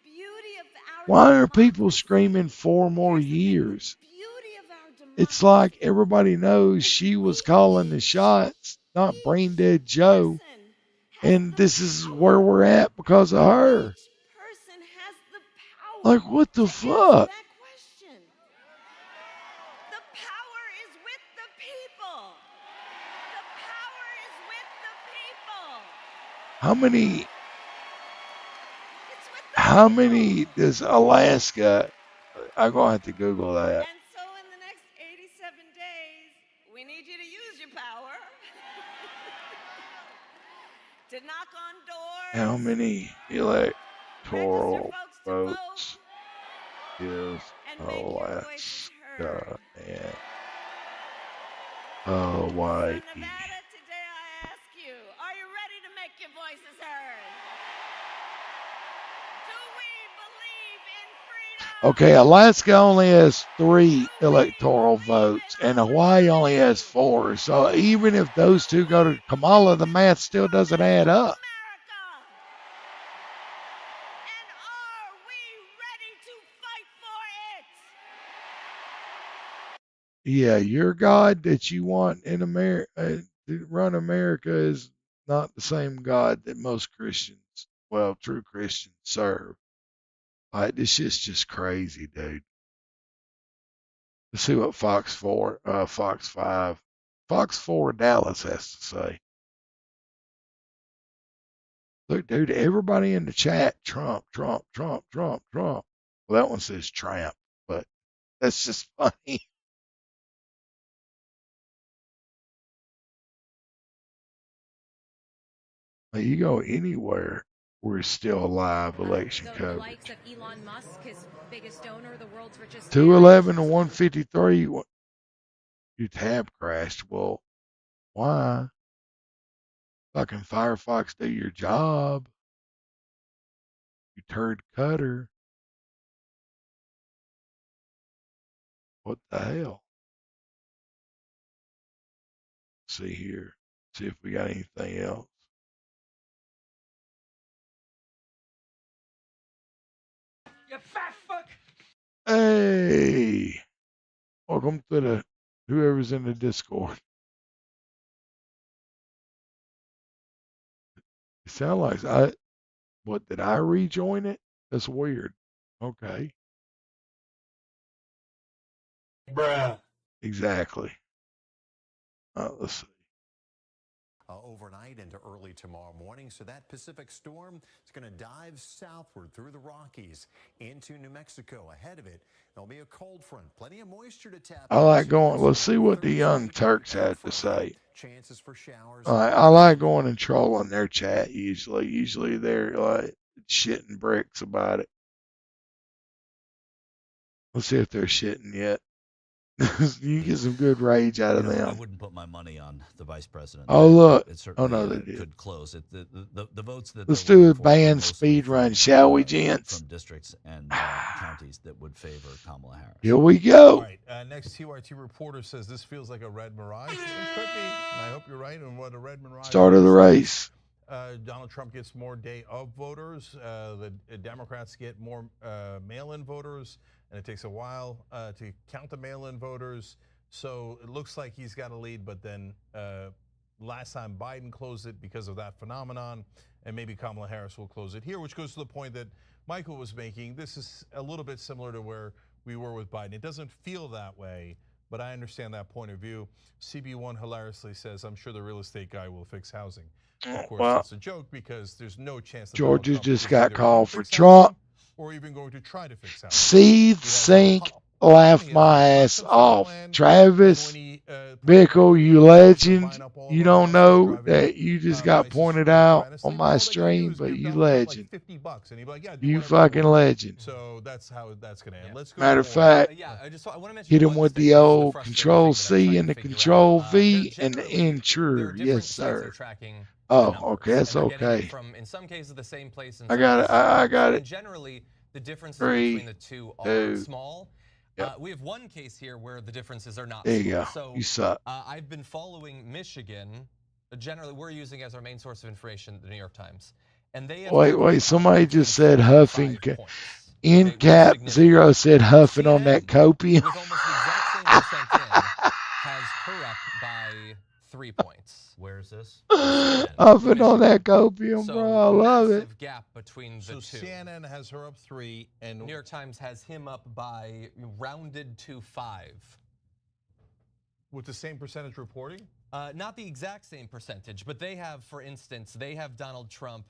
beauty of our Why are people screaming 4 more years? It's like everybody knows she was calling the shots, not Brain Dead Joe. And this is where we're at because of her. Like, what the fuck? The power is with the people. The power is with the people. How many does Alaska? I'm going to have to Google that. And so in the next 87 days, we need you to use your power to knock on doors. How many electoral votes is Alaska and Hawaii? Nevada, today I ask you, are you ready to make your voices heard? Do we believe in freedom? Okay, Alaska only has 3 electoral votes, and Hawaii only has 4. So even if those two go to Kamala, the math still doesn't add up. And are we ready to fight for it? Yeah, your God that you want in America to run America is not the same God that most Christians, well, true Christians, serve. This shit's just crazy, dude. Let's see what Fox 5, Fox 4 Dallas has to say. Look, dude, everybody in the chat, Trump, Trump, Trump, Trump, Trump. Well, that one says tramp, but that's just funny. You go anywhere, we're still alive election coverage. 211 to 153. Your tab crashed. Well, why? Fucking Firefox, do your job. You turd cutter. What the hell? Let's see here. See if we got anything else. You fat fuck. Hey. Welcome to the whoever's in the Discord. It sounds like what did I rejoin it? That's weird. Okay. Bruh. Exactly. Let's see. Overnight into early tomorrow morning. So that Pacific storm is going to dive southward through the Rockies into New Mexico. Ahead of it, there'll be a cold front. Plenty of moisture to tap. I like going. Let's see what the Young Turks have to say. Chances for showers. I like going and trolling their chat usually. Usually they're like shitting bricks about it. Let's see if they're shitting yet. You get some good rage out of them. I wouldn't put my money on the vice president. Oh, look. It Oh, no, they did. Could close it. The votes that let's do a band speed run, shall we, gents? From districts and counties that would favor Kamala Harris. Here we go. All right. Next TYT reporter says this feels like a red mirage. It could be. And I hope you're right on what a red mirage Start of the race. Donald Trump gets more day of voters. The Democrats get more mail-in voters. And it takes a while to count the mail-in voters. So it looks like he's got a lead, but then last time Biden closed it because of that phenomenon, and maybe Kamala Harris will close it here, which goes to the point that Michael was making. This is a little bit similar to where we were with Biden. It doesn't feel that way, but I understand that point of view. CB1 hilariously says, I'm sure the real estate guy will fix housing. Of course, well, it's a joke because there's no chance that Georgia just got called for Trump. Or even going to try to fix housing. Seed sink, laugh my ass off. Travis Bickle, you legend. You don't know that you just got pointed out on my stream, but you legend. You fucking legend. So that's how that's going to end. Let's go. Matter of fact, hit him with the old Control C and the Control V and the ensure. Yes, sir. Oh, okay, that's okay. In some cases, the same place. I got it. I got it. Generally, the differences between the two are small. Yep. We have one case here where the differences are not there small. You go. So, you suck. I've been following Michigan. Generally, we're using as our main source of information the New York Times. And they wait. Somebody just said huffing. NCAP 0 said huffing on that copium. With almost the exact same percent in, has her up by 3 points. Where is this? Huffing on that copium, bro. I love it. Gap between the two. CNN has her up 3, and New York Times has him up by rounded to 5. With the same percentage reporting? Not the exact same percentage, but they have, for instance, they have Donald Trump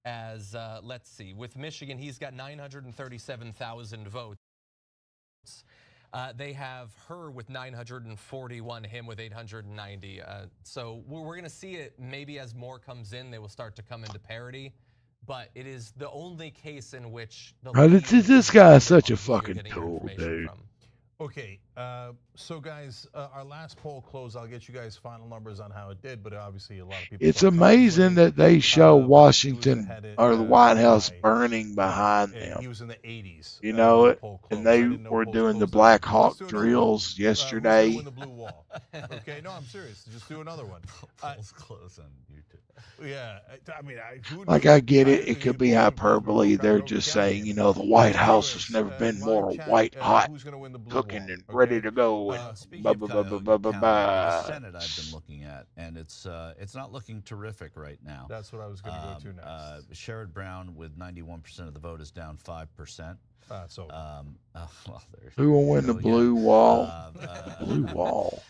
as, let's see, with Michigan, he's got 937,000 votes. They have her with 941, him with 890. So we're going to see it maybe as more comes in, they will start to come into parity. But it is the only case in which this guy is such a fucking tool, dude. Okay, so guys, our last poll closed. I'll get you guys final numbers on how it did, but obviously a lot of people. It's amazing that they show Washington or the White House burning behind them. He was in the 80s. You know it, and they were doing the Black Hawk drills yesterday. The blue wall. Okay, no, I'm serious. Just do another one. Polls close on YouTube. Yeah, I mean, I get it. It could be hyperbole. They're just saying, you know, the White House has never been more white hot, cooking and ready to go. Speaking of the Senate, I've been looking at, and it's not looking terrific right now. That's what I was going to go to next. Sherrod Brown with 91% of the vote is down 5%. Well, who will win the blue wall? Blue wall.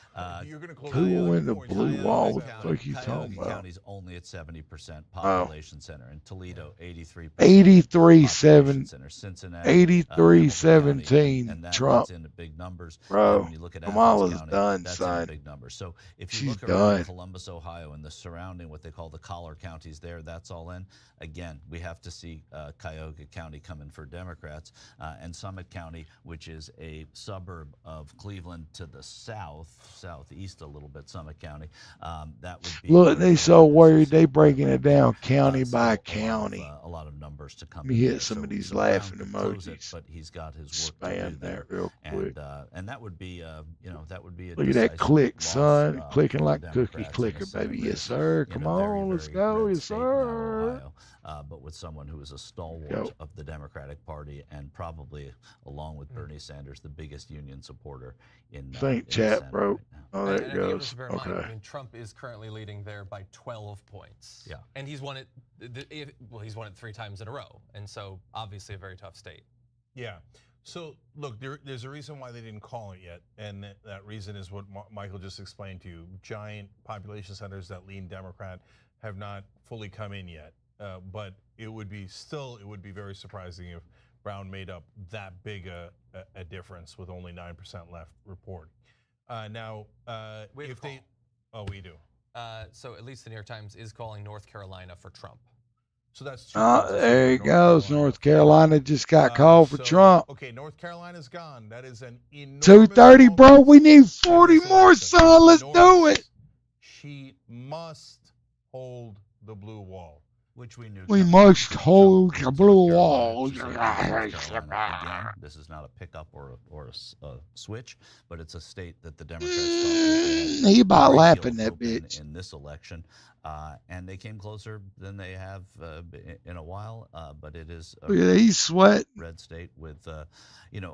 Who will win the blue wall? What the fuck are you talking about? County's only at 70% population center. In Toledo, 83%. 83-17 Trump. In big numbers. Bro, when you look at Kamala's County, done, that's son. a big number. So if you She's look around done. Columbus, Ohio, and the surrounding, what they call the collar counties there, that's all in. Again, we have to see Cuyahoga County come in for Democrats. and Summit County, which is a suburb of Cleveland to the southeast a little bit, Summit County. That would be. Look, they so worried they breaking it down county by county. A lot of numbers to come. Let me hit some of these laughing emojis. But he's got his work to do there real quick. And that would be, that would be a look at that click, son, clicking like a cookie clicker, baby. Yes, sir. Come on, let's go. Yes, sir. But with someone who is a stalwart of the Democratic Party and probably, along with Bernie Sanders, the biggest union supporter in chat, bro. Right oh, there it goes. Okay. I mean, Trump is currently leading there by 12 points. Yeah. And he's won it. He's won it 3 times in a row, and so obviously a very tough state. Yeah. So look, there's a reason why they didn't call it yet, and that reason is what Michael just explained to you. Giant population centers that lean Democrat have not fully come in yet. But it would be very surprising if Brown made up that big a difference with only 9% left report. Now, we do. So at least the New York Times is calling North Carolina for Trump. So that's there he goes. North Carolina just got called for Trump. Okay, North Carolina's gone. That is an enormous 230, bro. We need 40 more, son. Let's do it. She must hold the blue wall. Which we knew. We must hold the blue wall. Again, this is not a pickup or a switch, but it's a state that the Democrats thought he about lapping that bitch in this election, and they came closer than they have in a while. But it is he's sweating. Red state with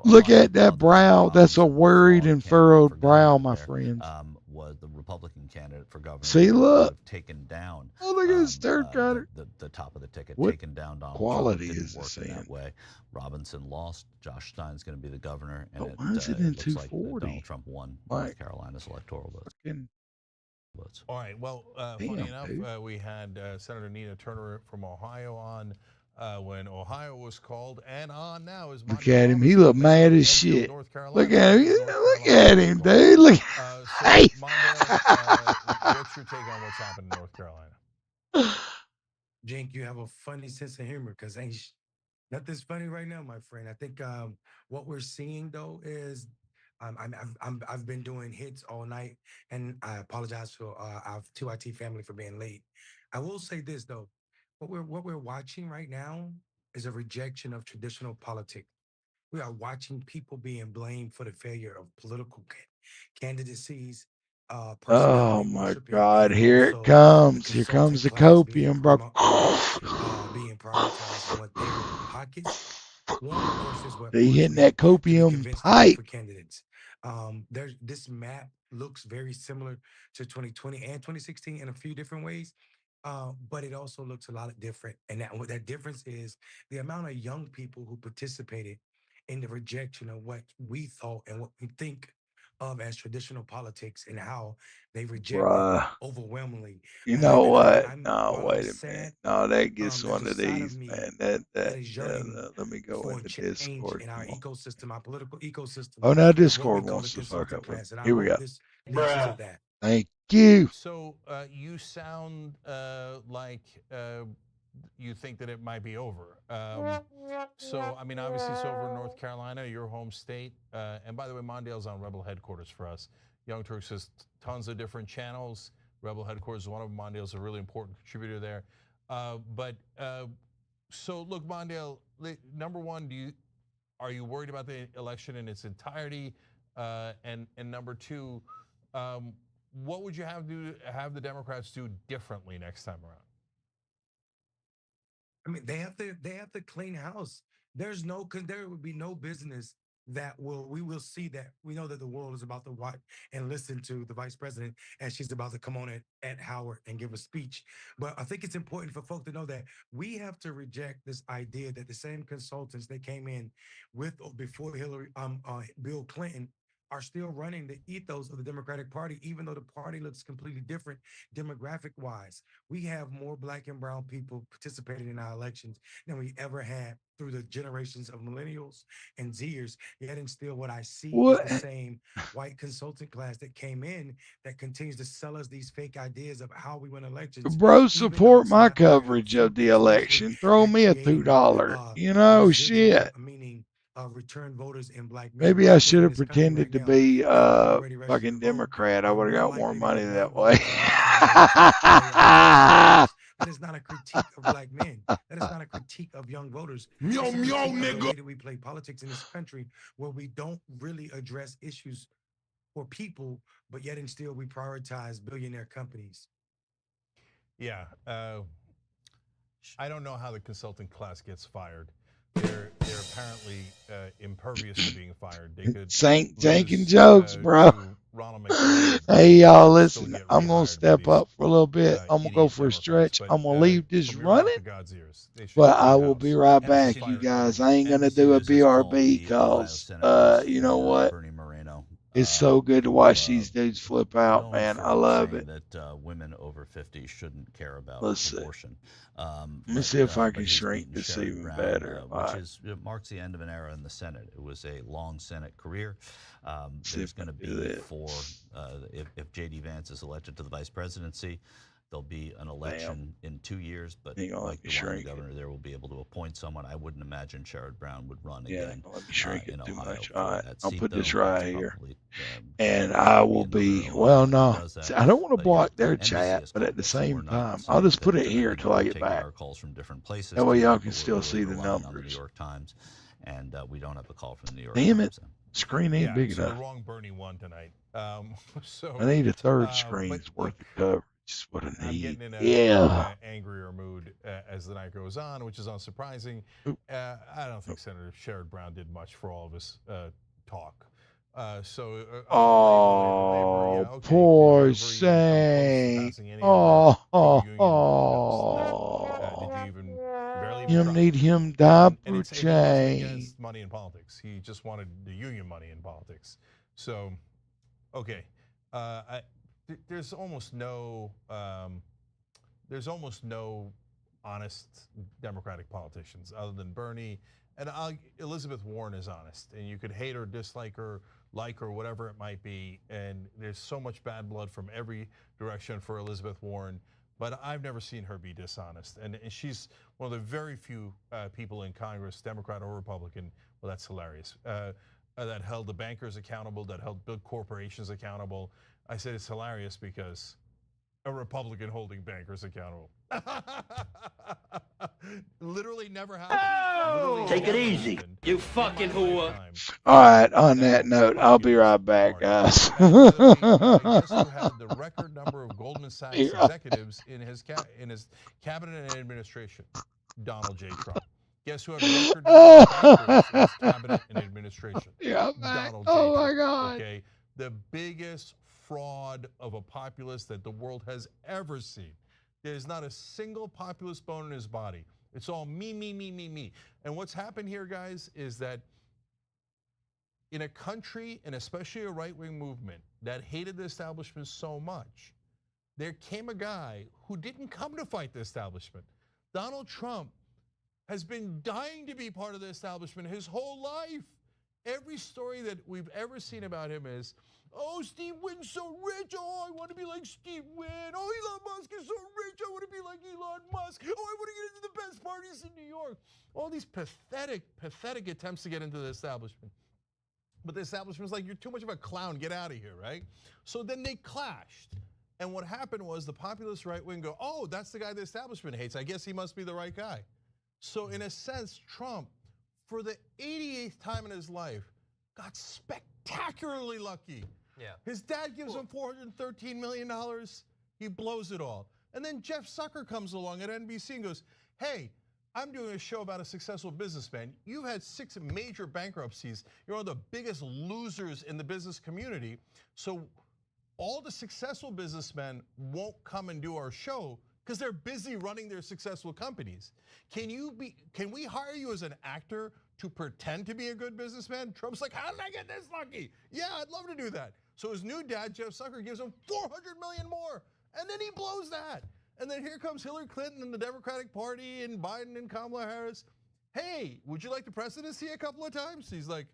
Look at that brow. That's a worried and furrowed brow, my friends. Was the Republican candidate for governor? See, look. Taken down. Oh, look at his third cutter. The top of the ticket, what taken down Donald quality Trump. is this in? That way. Robinson lost. Josh Stein's going to be the governor, and why is it in looks 240? like Donald Trump won North Carolina's electoral votes. All right. Well, funny enough, we had Senator Nina Turner from Ohio on when Ohio was called, and on now is. Look at him. He look mad as shit. Look at him. Look at him, dude. Look. Hey. What's your take on what's happened in North Carolina? Jink, you have a funny sense of humor because nothing's funny right now, my friend. I think what we're seeing though is I've been doing hits all night, and I apologize for our 2IT family for being late. I will say this though, what we're watching right now is a rejection of traditional politics. We are watching people being blamed for the failure of political candidacies. Oh my God! Here it comes. Here comes the copium, bro. Being prioritized in what their pockets want versus what they hitting that copium pipe. For candidates. This map looks very similar to 2020 and 2016 in a few different ways. But it also looks a lot different. And what that difference is the amount of young people who participated in the rejection of what we thought and what we think of as traditional politics and how they reject it overwhelmingly. You know what? No, wait a minute. No, that gets one of these, man. Let me go into Discord. In our ecosystem, our political ecosystem. Oh, now Discord wants to fuck up. Here we go. Thank you. So you sound like you think that it might be over. So, I mean, obviously it's over in North Carolina, your home state. And by the way, Mondale's on Rebel headquarters for us. Young Turks has tons of different channels. Rebel headquarters is one of them. Mondale's a really important contributor there. So look, Mondale, number one, are you worried about the election in its entirety? And number two, what would you have the Democrats do differently next time around? I mean, they have to clean house. There would be no business we will see that. We know that the world is about to watch and listen to the vice president as she's about to come on at Howard and give a speech. But I think it's important for folks to know that we have to reject this idea that the same consultants that came in with or before Bill Clinton are still running the ethos of the Democratic Party, even though the party looks completely different demographic-wise. We have more Black and brown people participating in our elections than we ever had through the generations of millennials and Zers. Yet and still what I see is the same white consultant class that came in that continues to sell us these fake ideas of how we win elections. Bro, support my coverage of the election. Throw me a $2. Shit. Meaning return voters and black men. Maybe I should have In this country pretended right to now, be if you're already registered fucking to vote, Democrat. I you're would have more got more likely to money get that more way. votes than they are voters. That is not a critique of black men. That is not a critique of young voters. Meow, It's a meow, critique of the nigga. way that we play politics in this country, where we don't really address issues for people, but yet and still we prioritize billionaire companies. Yeah, I don't know how the consulting class gets fired. They're apparently impervious to being fired. They could Jankin jokes, bro. Hey, y'all, listen. I'm going to step up for a little bit. I'm going to go for a stretch. I'm going to leave this running. But I will be right back, you guys. I ain't going to do a BRB because, you know what? It's so good to watch these dudes flip out, man. I love it. That women over 50 shouldn't care about abortion. Let me see if I can shrink this even better. It marks the end of an era in the Senate. It was a long Senate career. There's going to be if J.D. Vance is elected to the vice presidency, there'll be an election in 2 years, but like the governor there will be able to appoint someone. I wouldn't imagine Sherrod Brown would run again. Let me shrink it too much. All right, I'll put this right here. And I will be, well, no, see, I don't want to block their chat, but at the same time, I'll just put it here till I get back. Calls from different places. That way y'all can still see the numbers. On the New York Times, and we don't have a call from the New York Damn Times. it. Screen ain't big enough. The wrong Bernie won tonight. I need a third screen's worth of coverage. Just what I need. I'm getting in an angrier mood as the night goes on, which is unsurprising. I don't think Senator Sherrod Brown did much for all of his talk. Poor Saint. You need him diaper change. Against money in politics. He just wanted the union money in politics. So, okay. There's almost no honest Democratic politicians other than Bernie, and Elizabeth Warren is honest, and you could hate her, dislike her, like her, whatever it might be, and there's so much bad blood from every direction for Elizabeth Warren, but I've never seen her be dishonest, and she's one of the very few people in Congress, Democrat or Republican, well, that's hilarious, that held the bankers accountable, that held big corporations accountable. I said it's hilarious because a Republican holding bankers accountable. Literally never happened. Oh! Take it easy, you fucking whore. All right, on that note, I'll be right back, guys. Guess who had the record number of Goldman Sachs executives in his cabinet and administration? Donald J. Trump. Guess who had the record number of bankers in his cabinet and administration? Donald J. Trump. My God. Okay, the biggest fraud of a populist that the world has ever seen. There's not a single populist bone in his body. It's all me, me, me, me, me. And what's happened here, guys, is that in a country, and especially a right-wing movement that hated the establishment so much, there came a guy who didn't come to fight the establishment. Donald Trump has been dying to be part of the establishment his whole life. Every story that we've ever seen about him is, oh, Steve Wynn's so rich. Oh, I want to be like Steve Wynn. Oh, Elon Musk is so rich. I want to be like Elon Musk. Oh, I want to get into the best parties in New York. All these pathetic attempts to get into the establishment. But the establishment's like, you're too much of a clown. Get out of here, right? So then they clashed. And what happened was the populist right wing go, oh, that's the guy the establishment hates. I guess he must be the right guy. So in a sense, Trump, for the 88th time in his life, got spectacularly lucky. Yeah. His dad gives him $413 million. He blows it all. And then Jeff Zucker comes along at NBC and goes, hey, I'm doing a show about a successful businessman. You've had 6 major bankruptcies. You're one of the biggest losers in the business community. So all the successful businessmen won't come and do our show because they're busy running their successful companies. Can we hire you as an actor to pretend to be a good businessman? Trump's like, how did I get this lucky? Yeah, I'd love to do that. So his new dad, Jeff Zucker, gives him $400 million more, and then he blows that. And then here comes Hillary Clinton and the Democratic Party and Biden and Kamala Harris. Hey, would you like the presidency a couple of times? He's like,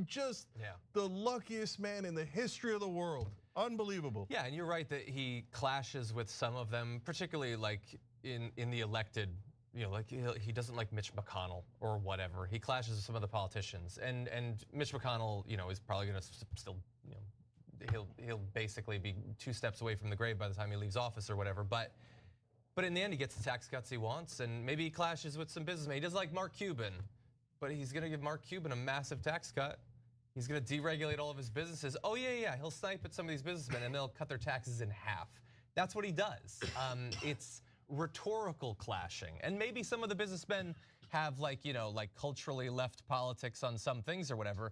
just the luckiest man in the history of the world. Unbelievable. Yeah, and you're right that he clashes with some of them, particularly like in the elected like he doesn't like Mitch McConnell or whatever. He clashes with some of the politicians, and Mitch McConnell, is probably going to still, he'll basically be 2 steps away from the grave by the time he leaves office or whatever. But in the end, he gets the tax cuts he wants, and maybe he clashes with some businessmen. He doesn't like Mark Cuban, but he's going to give Mark Cuban a massive tax cut. He's going to deregulate all of his businesses. Oh yeah, he'll snipe at some of these businessmen, and they'll cut their taxes in half. That's what he does. It's rhetorical clashing, and maybe some of the businessmen have like culturally left politics on some things or whatever.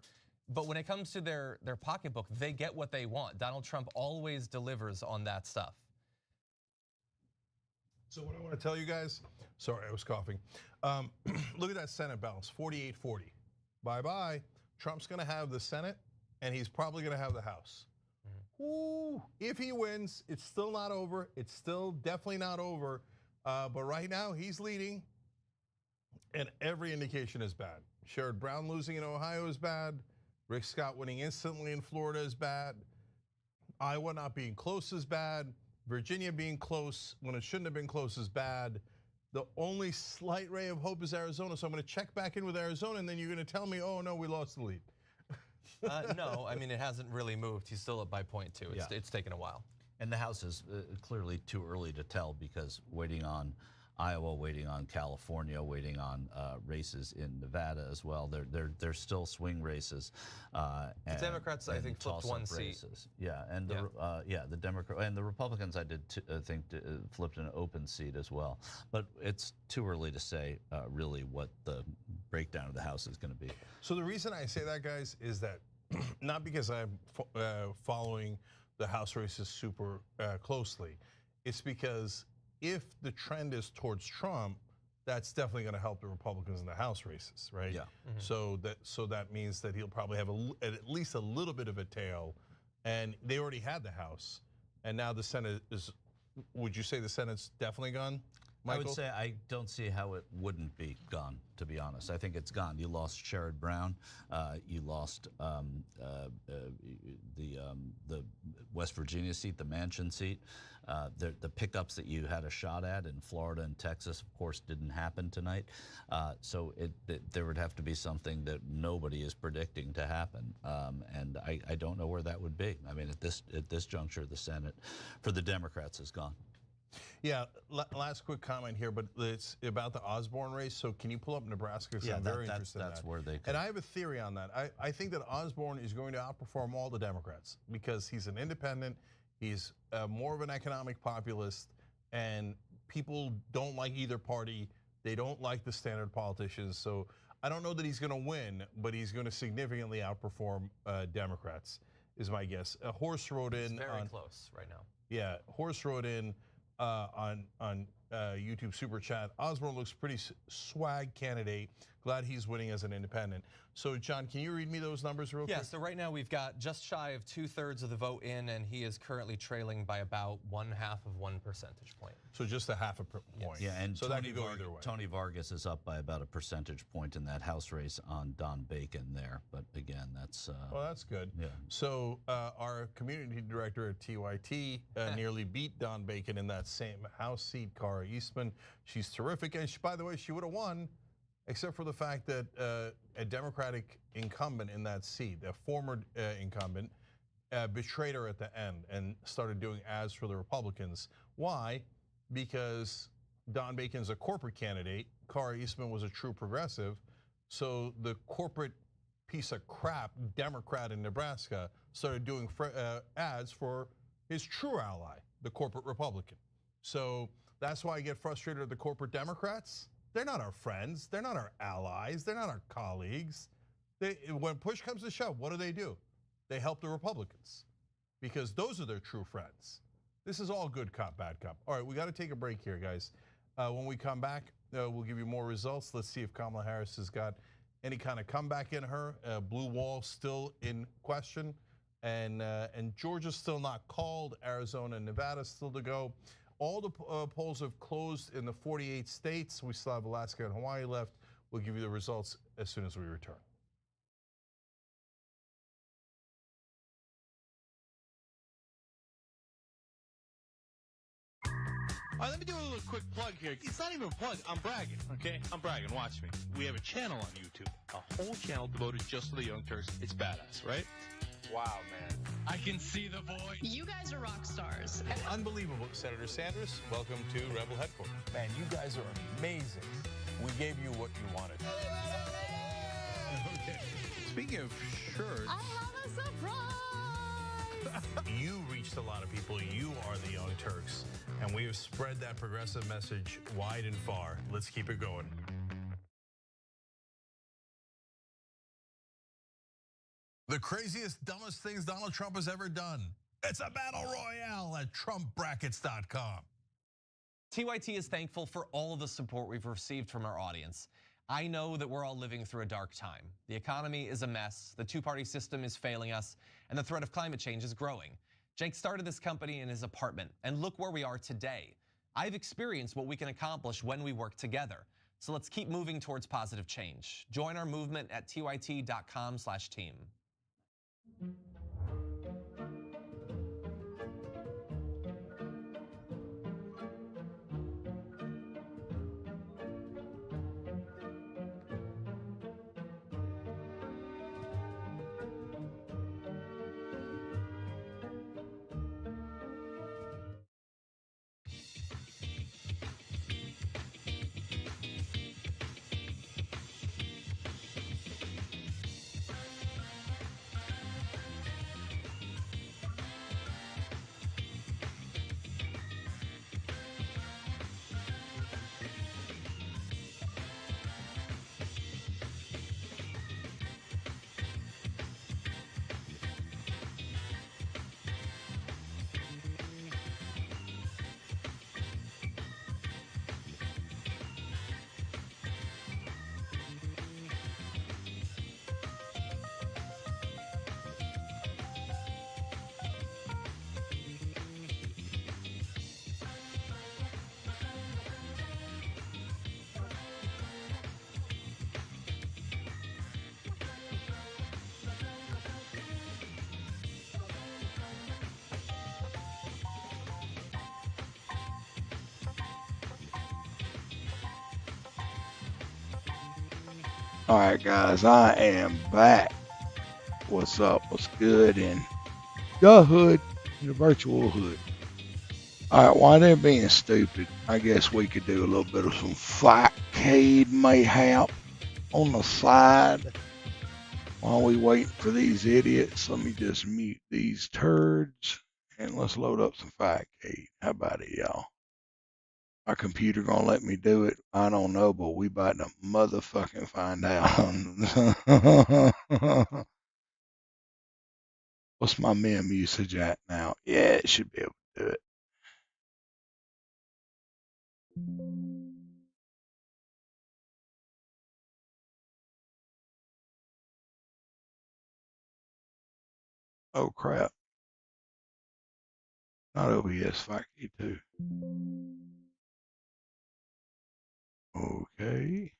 But when it comes to their pocketbook, they get what they want. Donald Trump always delivers on that stuff. So what I want to tell you guys, sorry, I was coughing. Look at that Senate balance, 48-40. Bye-bye. Trump's going to have the Senate, and he's probably going to have the House. Ooh, if he wins, it's still not over. It's still definitely not over. But right now, he's leading, and every indication is bad. Sherrod Brown losing in Ohio is bad. Rick Scott winning instantly in Florida is bad. Iowa not being close is bad. Virginia being close when it shouldn't have been close is bad. The only slight ray of hope is Arizona. So I'm going to check back in with Arizona, and then you're going to tell me, oh no, we lost the lead. No, I mean, it hasn't really moved. He's still up by 0.2. It's taken a while. And the House is clearly too early to tell, because waiting on Iowa, waiting on California, waiting on races in Nevada as well. They're still swing races. The Democrats, I think, flipped one seat. Races. Yeah, and the Democrat and the Republicans, I think flipped an open seat as well. But it's too early to say really what the breakdown of the House is going to be. So the reason I say that, guys, is that not because I'm following the House races super closely. It's because if the trend is towards Trump, that's definitely going to help the Republicans in the House races, right? Yeah. Mm-hmm. So that means that he'll probably have at least a little bit of a tail, and they already had the House, and now the Senate is. Would you say the Senate's definitely gone, Michael? I would say I don't see how it wouldn't be gone, to be honest. I think it's gone. You lost Sherrod Brown. You lost the West Virginia seat, the Manchin seat. The pickups that you had a shot at in Florida and Texas, of course, didn't happen tonight. So there would have to be something that nobody is predicting to happen. And I don't know where that would be. I mean, at this juncture, the Senate for the Democrats is gone. Yeah, last quick comment here, but it's about the Osborne race. So can you pull up Nebraska? Yeah, I'm very interested in that. That's where they could. And I have a theory on that. I think that Osborne is going to outperform all the Democrats because he's an independent. He's more of an economic populist, and people don't like either party. They don't like the standard politicians. So I don't know that he's going to win, but he's going to significantly outperform Democrats, is my guess. Horse wrote in. It's very close right now. Yeah, Horse wrote in on YouTube Super Chat. Osborne looks pretty swag candidate. Glad he's winning as an independent. So, John, can you read me those numbers real quick? Yeah, so right now we've got just shy of 2/3 of the vote in, and he is currently trailing by about 0.5 of 1 percentage point. So just a half a point. Yeah, and so that could go either way. Tony Vargas is up by about a percentage point in that House race on Don Bacon there. But again, that's well, that's good. Yeah. So our community director at TYT nearly beat Don Bacon in that same House seat, Cara Eastman. She's terrific, and by the way, she would have won, except for the fact that a Democratic incumbent in that seat, a former incumbent, betrayed her at the end and started doing ads for the Republicans. Why? Because Don Bacon's a corporate candidate, Cara Eastman was a true progressive, so the corporate piece of crap Democrat in Nebraska started doing ads for his true ally, the corporate Republican. So that's why I get frustrated at the corporate Democrats. They're not our friends, they're not our allies, they're not our colleagues. When push comes to shove, what do? They help the Republicans because those are their true friends. This is all good cop, bad cop. All right, we got to take a break here, guys. When we come back, we'll give you more results. Let's see if Kamala Harris has got any kind of comeback in her. Blue wall still in question, and Georgia's still not called. Arizona and Nevada still to go. All the polls have closed in the 48 states. We still have Alaska and Hawaii left. We'll give you the results as soon as we return. All right, let me do a little quick plug here. It's not even a plug. I'm bragging, okay? I'm bragging. Watch me. We have a channel on YouTube, a whole channel devoted just to the Young Turks. It's badass, right? Wow, man. I can see the void. You guys are rock stars. Unbelievable. Senator Sanders, welcome to Rebel Headquarters. Man, you guys are amazing. We gave you what you wanted. Okay. Speaking of shirts. I have a surprise. You reached a lot of people. You are the Young Turks. And we have spread that progressive message wide and far. Let's keep it going. The craziest, dumbest things Donald Trump has ever done. It's a battle royale at TrumpBrackets.com. TYT is thankful for all the support we've received from our audience. I know that we're all living through a dark time. The economy is a mess, the two-party system is failing us, and the threat of climate change is growing. Jake started this company in his apartment, and look where we are today. I've experienced what we can accomplish when we work together. So let's keep moving towards positive change. Join our movement at tyt.com/team. All right, guys, I am back. What's up? What's good in the hood, in the virtual hood? All right, while they're being stupid, I guess we could do a little bit of some Fightcade mayhap on the side while we wait for these idiots. Let me just mute these turds and let's load up some Fightcade. How about it, y'all? My computer gonna let me do it? I don't know, but we about to motherfucking find out. What's my mem usage at now? Yeah, it should be able to do it. Oh crap. Not OBS Fightcade 2. Okay.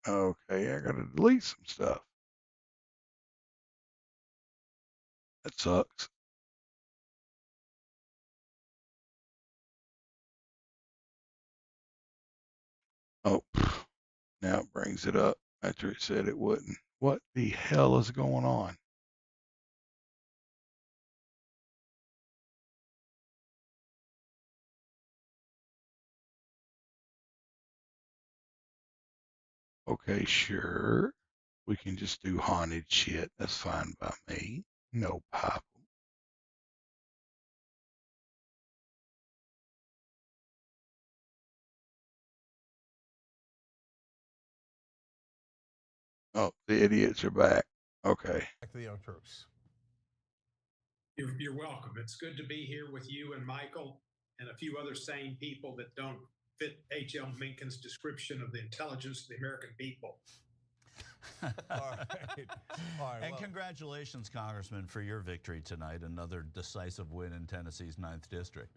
Okay, I gotta delete some stuff. That sucks. Oh, now it brings it up after it said it wouldn't. What the hell is going on? Okay, sure. We can just do haunted shit. That's fine by me. No problem. Oh, the idiots are back. Okay. Back to the Young Turks. You're welcome. It's good to be here with you and Michael and a few other sane people that don't fit H.L. Mencken's description of the intelligence of the American people. All right. And congratulations, Congressman, for your victory tonight. Another decisive win in Tennessee's 9th district.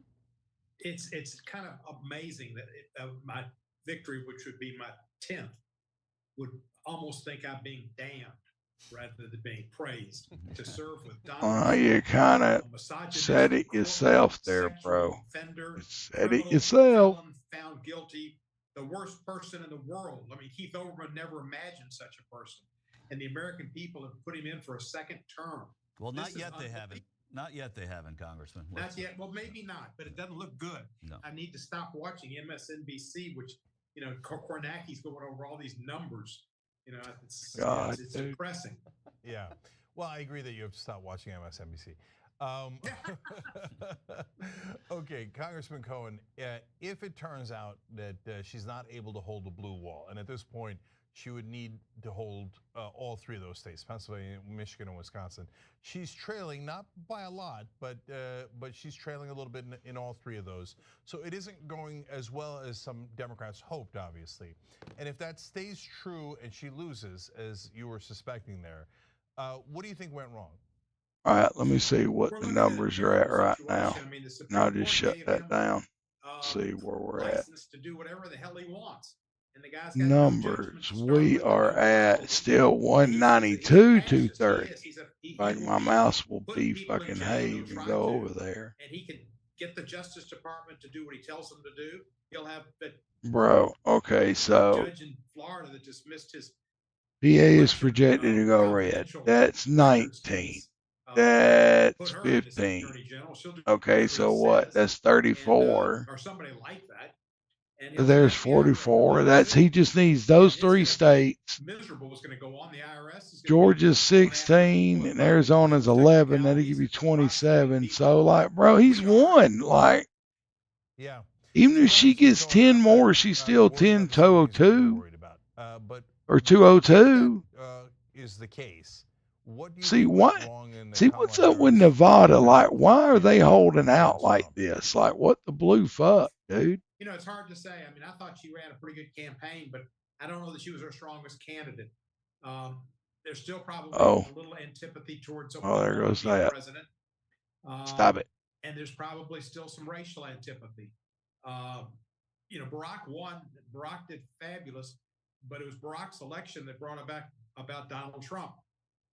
It's kind of amazing that my victory, which would be my 10th, would almost think I'm being damned. rather than being praised. To serve with Donald Well, you kind of said it yourself there, bro. offender, You said it criminal, yourself. felon, found guilty, the worst person in the world. I mean, Keith Olbermann never imagined such a person, and the American people have put him in for a second term. Well, not yet they haven't. Not yet they haven't, Congressman. Not yet. Well, maybe not, but it doesn't look good. No. I need to stop watching MSNBC, which, you know, Kornacki's going over all these numbers. You know, it's depressing. Yeah. Well, I agree that you have to stop watching MSNBC. Okay, Congressman Cohen, if it turns out that she's not able to hold the blue wall, and at this point she would need to hold all three of those states, Pennsylvania, Michigan, and Wisconsin. She's trailing, not by a lot, but she's trailing a little bit in all three of those. So it isn't going as well as some Democrats hoped, obviously. And if that stays true and she loses, as you were suspecting there, what do you think went wrong? All right, let me see what the numbers are at right now. And I'll just shut that down. See where we're at. To do whatever the hell he wants. And the guy's got Numbers. We are at still 192, 230. Like my mouse will be fucking Have and go over there. And he can get the Justice Department to do what he tells them to do. He'll have the Bro, okay, so judge in Florida that dismissed his PA is projected to go red. That's 19. That's 15. Okay, so what? That's 34. Or somebody like that. There's 44. That's he just needs those three states. Miserable was going to go on the IRS. Georgia's 16 and Arizona's 11. That'll give you 27. So like, bro, he's won. Like, yeah. Even if she gets 10 more, she's still 10-202 or 202. Is the case. What do you see what? See what's up with Nevada? Like, why are they holding out like this? Like, what the blue fuck, dude? You know, it's hard to say. I mean, I thought she ran a pretty good campaign, but I don't know that she was her strongest candidate. There's still probably a little antipathy towards there goes that. President. Stop it. And there's probably still some racial antipathy. You know, Barack won. Barack did fabulous, but it was Barack's election that brought about Donald Trump.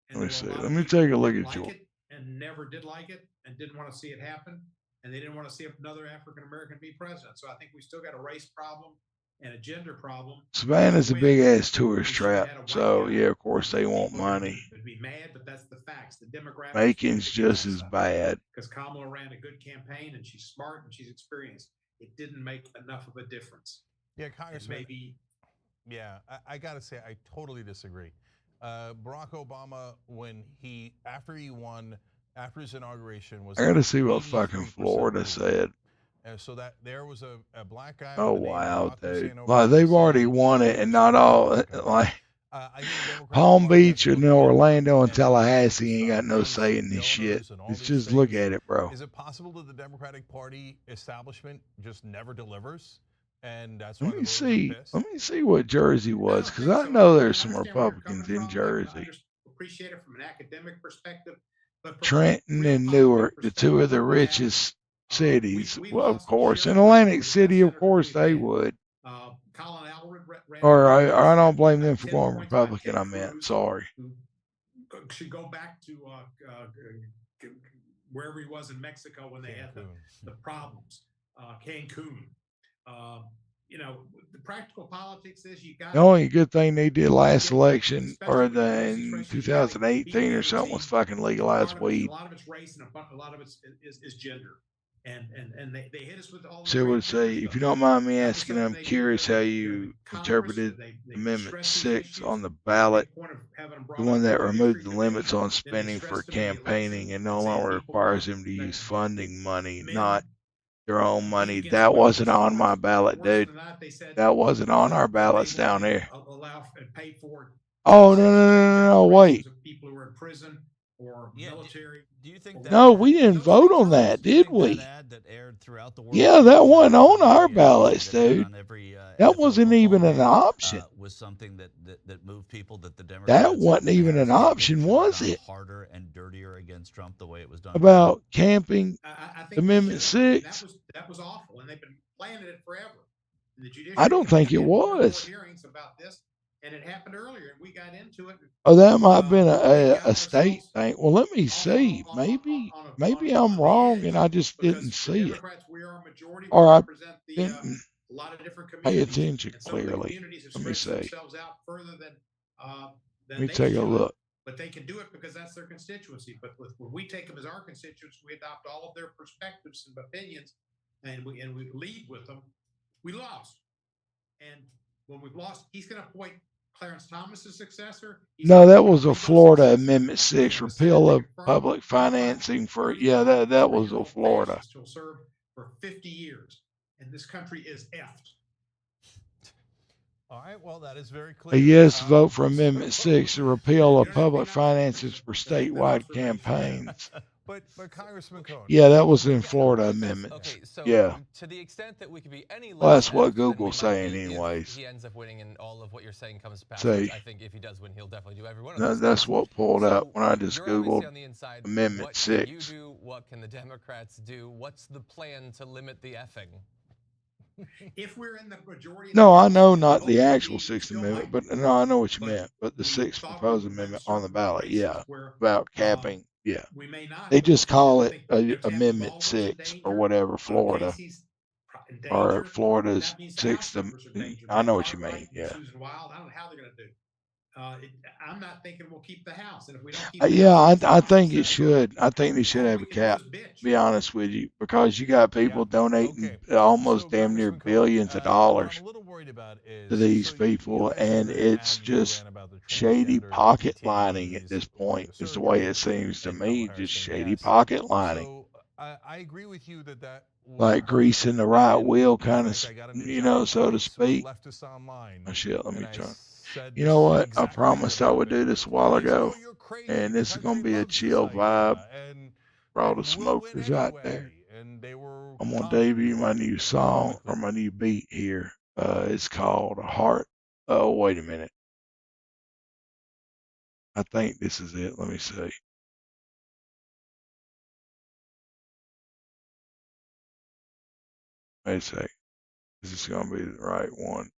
And let me see. Let me take a look at you. And never did like it and didn't want to see it happen. And they didn't want to see another African-American be president. So I think we still got a race problem and a gender problem. Savannah's a big-ass tourist trap. So, yeah, of course, they want money. They'd be mad, but that's the facts. The demographics. Macon's just as bad. Because Kamala ran a good campaign, and she's smart, and she's experienced. It didn't make enough of a difference. Yeah, Congressman. Maybe. Yeah, I got to say, I totally disagree. Barack Obama, after he won, after his inauguration, was. I got to see what fucking Florida said. So that there was a black guy. Oh wow, dude! Like they've already won it, and not all like Palm Beach and Orlando and Tallahassee ain't got no say in this shit. It's just look at it, bro. Is it possible that the Democratic Party establishment just never delivers? And that's why Let me see what Jersey was, because I know there's some Republicans in Jersey. Appreciate it from an academic perspective. But Trenton and Newark, the two of the richest cities. Well, of course, in Atlantic City, of course, they would. Colin Alred Or I don't blame them for going Republican. I meant, sorry. Should go back to wherever he was in Mexico when they had the problems. Cancun. You know, the practical politics is you got. The only good thing they did last election, or in 2018 or something, was fucking legalize weed. A lot of it's race and a lot of it is gender. And they hit us with all. So I would say, if you don't mind me asking, I'm curious how you interpreted Amendment 6 on the ballot, the one that removed the limits on spending for campaigning and no longer requires them to use funding money, not their own money. That wasn't on my ballot, dude. That wasn't on our ballots down here. Oh, no, wait. People who are in prison or military. Do you think no, we didn't vote on that, did we? Yeah, that wasn't on our ballots, dude. That wasn't even an option. Was something that moved people that the Democrats. That wasn't even an option, was it? Harder and dirtier against Trump the way it was done. About camping, Amendment 6. That was awful, and they've been planning it forever. I don't think it was. Hearings about this, And it happened earlier, and we got into it. Oh, that might have been a state thing. Well, let me see. Maybe I'm wrong and I just didn't see it. Democrats, we are a majority. Or I represent didn't a lot of different pay communities. attention And some of the clearly. communities have Let me stretched see. themselves out further than Let me they take a should. look. But they can do it because that's their constituency. But when we take them as our constituents, we adopt all of their perspectives and opinions, and we lead with them. We lost, and when we've lost, he's going to appoint Clarence Thomas as successor. No, that was a Florida Amendment 6, repeal of public financing for, yeah, that was a Florida. Will serve for 50 years, and this country is effed. All right, well, that is very A clear. yes vote for Amendment 6, the repeal of public finances for statewide campaigns. But Congressman Cohn. Yeah, that was in Florida amendments. Okay, so yeah. to the extent that we could be any less, Well, that's what effed than we Google's might saying be anyways. If he ends up winning and all of what you're saying comes to pass. See. I think if he does win, he'll definitely do every one of No, those that's things. what pulled So up when I just you're obviously Googled on the inside. Amendment What 6. can you do? What can the Democrats do? What's the plan to limit the effing? If we're in the majority. No, I know not the actual Sixth Amendment, but no, I know what you meant. But the Sixth Proposed Amendment on the ballot, yeah, about capping, yeah. We may not. They just call it Amendment 6 or whatever, Florida, or Florida's Sixth. I know what you mean, yeah. Susan Wild, I don't know how they're going to do. I'm not thinking we'll keep the House, and if we don't keep Yeah, I think it should. I think they should have a cap. Be honest with you, because you got people donating almost damn near billions of dollars to these people, and it's just shady pocket lining at this point. Is the way it seems to me, just shady pocket lining. So I agree with you that like greasing the right wheel, kind of, you know, so to speak. Oh shit, let me turn. You know what? I promised I would do this a while ago, and this is going to be a chill vibe for all the smokers out there. I'm going to debut my new song, or my new beat here. It's called Heart. Oh, wait a minute. I think this is it. Let me see. Wait a sec. Is this going to be the right one?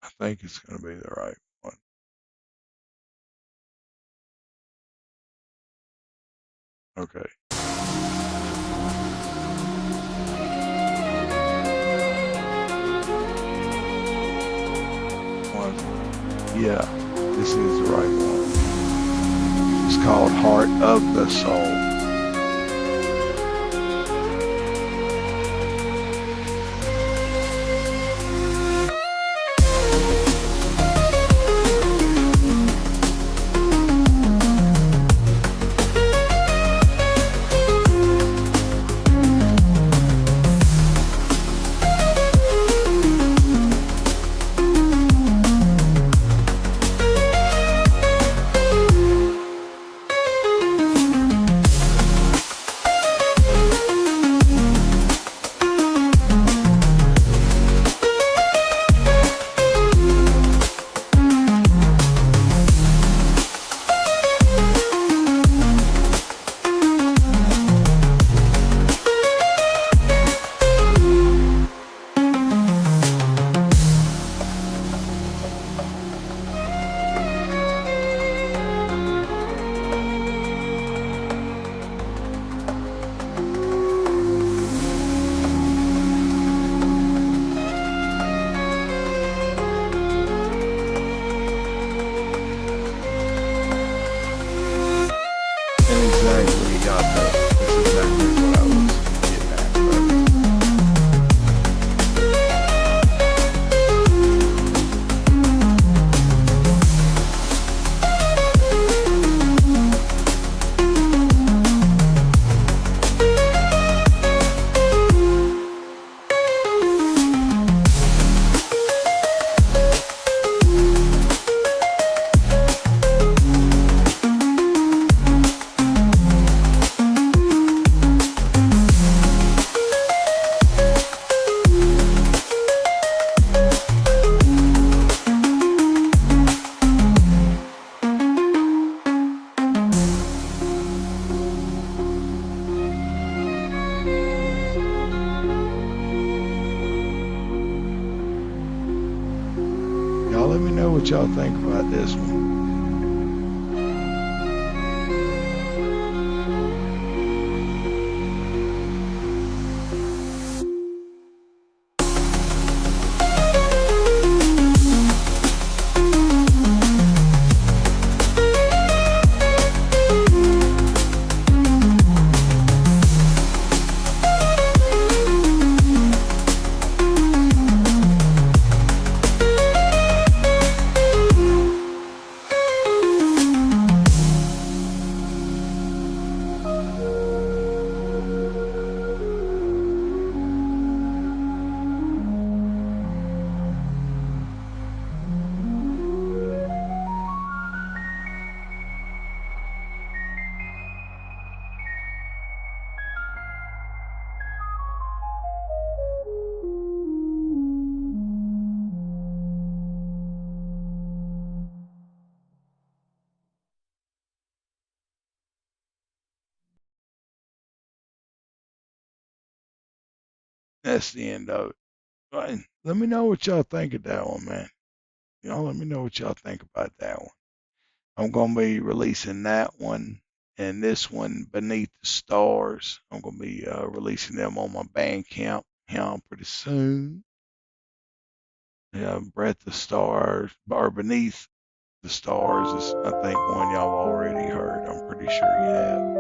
I think it's going to be the right one. Okay. Yeah, this is the right one. It's called Heart of the Soul. Y'all let me know what y'all think about this one. That's the end of it. But let me know what y'all think of that one, man. Y'all let me know what y'all think about that one. I'm going to be releasing that one and this one, Beneath the Stars. I'm going to be releasing them on my Bandcamp here pretty soon. Yeah, Breath of Stars, or Beneath the Stars is, I think, one y'all already heard. I'm pretty sure you have.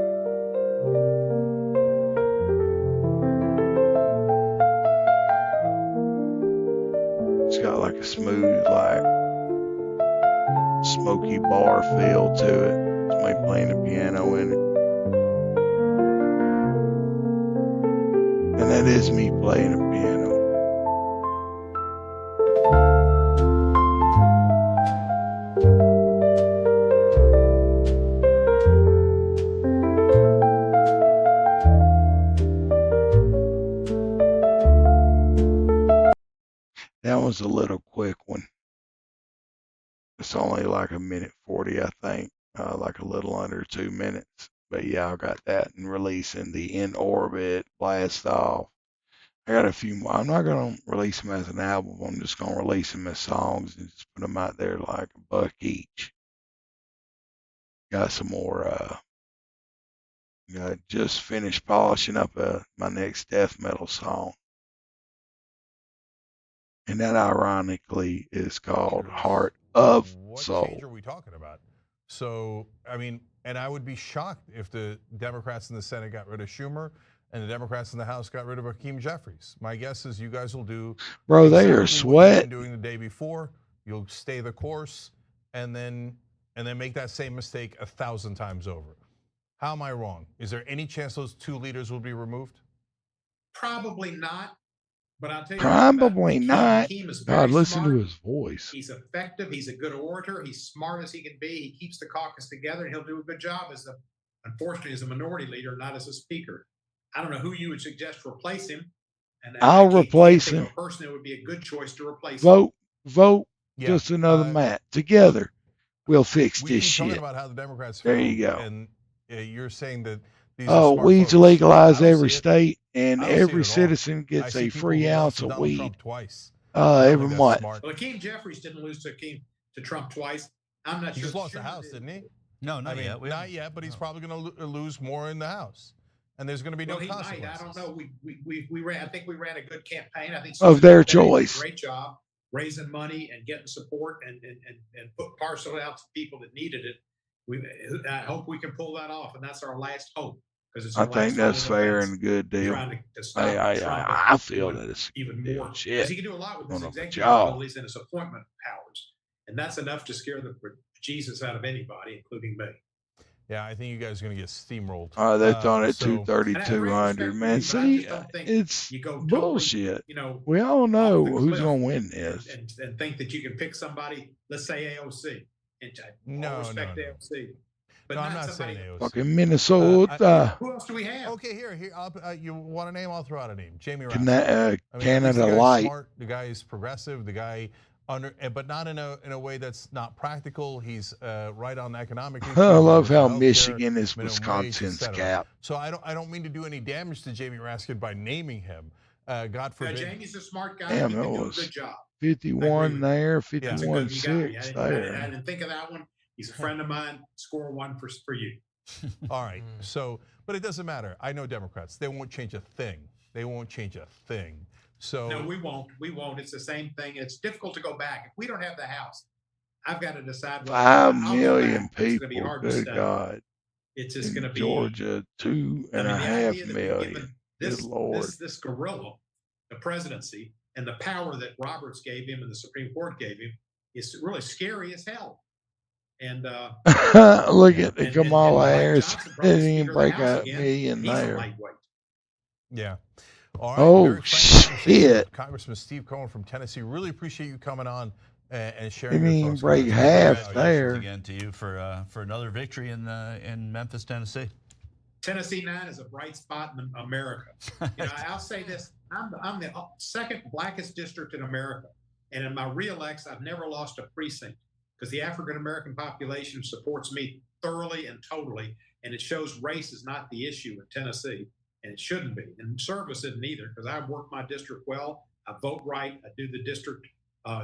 It's got like a smooth, like smoky bar feel to it. Somebody playing the piano in it. And that is me playing the piano. That was a little quick one. It's only like 1:40, I think, like a little under 2 minutes. But yeah, I got that and releasing the In Orbit, Blast Off. I got a few more. I'm not going to release them as an album. I'm just going to release them as songs and just put them out there like $1 each. Got some more. Just finished polishing up my next death metal song. And that ironically is called Heart of Soul. What change are we talking about? So, I mean, and I would be shocked if the Democrats in the Senate got rid of Schumer and the Democrats in the House got rid of Hakeem Jeffries. My guess is you guys will do Bro, they exactly are what sweat. you've been doing the day before. You'll stay the course and then make that same mistake 1,000 times over. How am I wrong? Is there any chance those two leaders will be removed? Probably not. But I'll tell you Probably not. Hakeem is God, very listen to smart. his voice. He's effective. He's a good orator. He's smart as he can be. He keeps the caucus together, and he'll do a good job unfortunately, as a minority leader, not as a speaker. I don't know who you would suggest to replace him. And I'll replace think him. of a person that would be a good choice to replace him. Vote. Just another Matt. Together, we'll fix this shit. We keep talking about how the Democrats there failed, you go. And you're saying that these are smart weed folks. legalize every state, and every citizen gets a free ounce of weed every month. Well, Hakeem Jeffries didn't lose to Trump twice. I'm not sure. He just lost the House, didn't he? No, not yet. Not yet, but he's probably going to lose more in the House, and there's going to be no consequences. Might. I don't know. We ran. I think we ran a good campaign. I think of their choice. Did a great job raising money and getting support and parcel out to people that needed it. I hope we can pull that off, and that's our last hope. I think that's fair and a good deal. I feel that it's even more shit. Because he can do a lot with his executive abilities and his appointment powers, and that's enough to scare the Jesus out of anybody, including me. Yeah, I think you guys are going to get steamrolled. They're throwing it 230, 200, man. See, it's bullshit. We all know who's going to win this. And think that you can pick somebody, let's say AOC. No. AOC. But I'm not saying AOC. Fucking Minnesota. Who else do we have? Okay, here. You want a name? I'll throw out a name. Jamie Raskin. Canada Light. Smart. The guy is progressive. The guy but not in a way that's not practical. He's right on economic issues. I love how Michigan is Wisconsin's cap. So I don't mean to do any damage to Jamie Raskin by naming him. God forbid. Jamie's a smart guy. Damn, he that can do a was good job. 51 there, It's a good, you got me. 51-6 there. I didn't think of that one. He's a friend of mine. Score one for you. All right. So, but it doesn't matter. I know Democrats. They won't change a thing. They won't change a thing. So no, we won't. We won't. It's the same thing. It's difficult to go back. If we don't have the House, I've got to decide. 5 million people. Good God. It's just going to be Georgia, 2.5 million. Good Lord. This gorilla, the presidency, and the power that Roberts gave him and the Supreme Court gave him is really scary as hell. And look at the Kamala Harris. Didn't even break a million there. Yeah. All right. Oh, shit. Congressman Steve Cohen from Tennessee. Really appreciate you coming on and sharing. Didn't even break half there. Again to you for another victory in Memphis, Tennessee. Tennessee 9 is a bright spot in America. I'll say this: I'm the second blackest district in America, and in my re-elects, I've never lost a precinct because the African American population supports me thoroughly and totally, and it shows race is not the issue in Tennessee, and it shouldn't be. And service isn't either, because I work my district well, I vote right, I do the district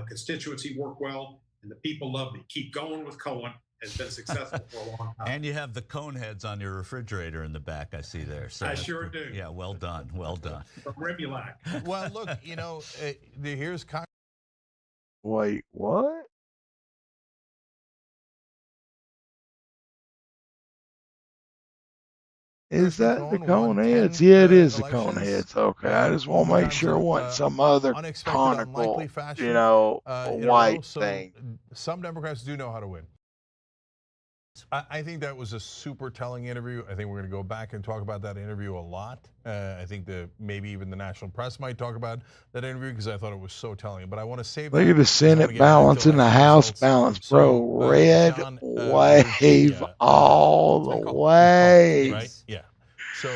constituency work well, and the people love me. Keep going with Cohen. Has been successful for a long time. And you have the cone heads on your refrigerator in the back, I see there. So I sure do. Yeah, well done. Well done. From Remulac. Well, look, here's Wait, what? Is that the cone heads? Yeah, it is the cone heads. Okay, I just want to make sure it wasn't some other conical, white thing. Some Democrats do know how to win. I think that was a super telling interview. I think we're going to go back and talk about that interview a lot. I think that maybe even the national press might talk about that interview because I thought it was so telling. But I want to save Look at the Senate balance and the House balance, bro. Red wave all the way. Right? Yeah. So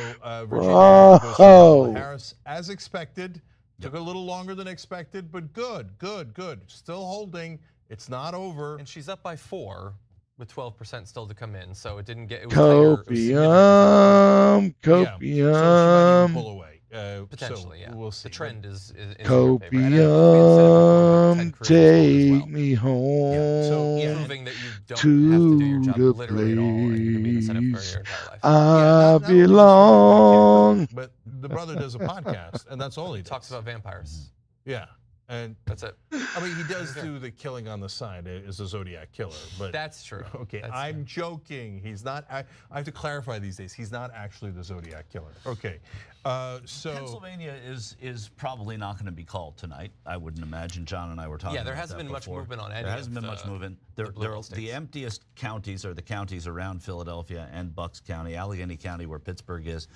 Virginia goes to Harris as expected. Took a little longer than expected, but good. Still holding. It's not over. And she's up by 4. With 12% still to come in, so it didn't get. It was copium. So she might even pull away. Potentially, yeah. We'll see. The trend is copium. Take me home. Proving that you don't have to do your job literally at all, and you can be in the Senate for your entire life. I belong. But the brother does a podcast, and that's all he does. Talks about vampires. Yeah. And that's it. I mean, he does do the killing on the side as a Zodiac killer, but that's true. Okay, I'm joking. He's not. I have to clarify these days. He's not actually the Zodiac killer. Okay, so Pennsylvania is probably not going to be called tonight. I wouldn't imagine. John and I were talking. Yeah, there about hasn't that been much before. movement on any. There hasn't been much movement. The emptiest counties are the counties around Philadelphia and Bucks County. Allegheny County, where Pittsburgh is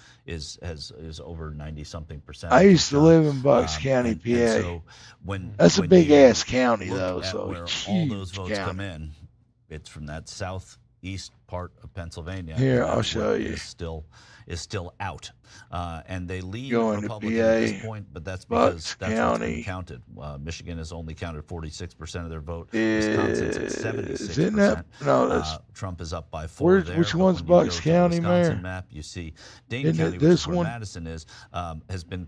over 90-something%. I used to live in Bucks County, PA. So that's a big ass county, though. So where all those votes come in, it's from that southeast part of Pennsylvania. Here, I'll show you. Is still out, and they lead Going Republican at this point, but that's because that's what's been counted. Michigan has only counted 46% of their vote. Wisconsin's at 76%. No, Trump is up by 4 there. Which one's Bucks County, Mayor? Map, you see Dane County, which is where Madison is, has been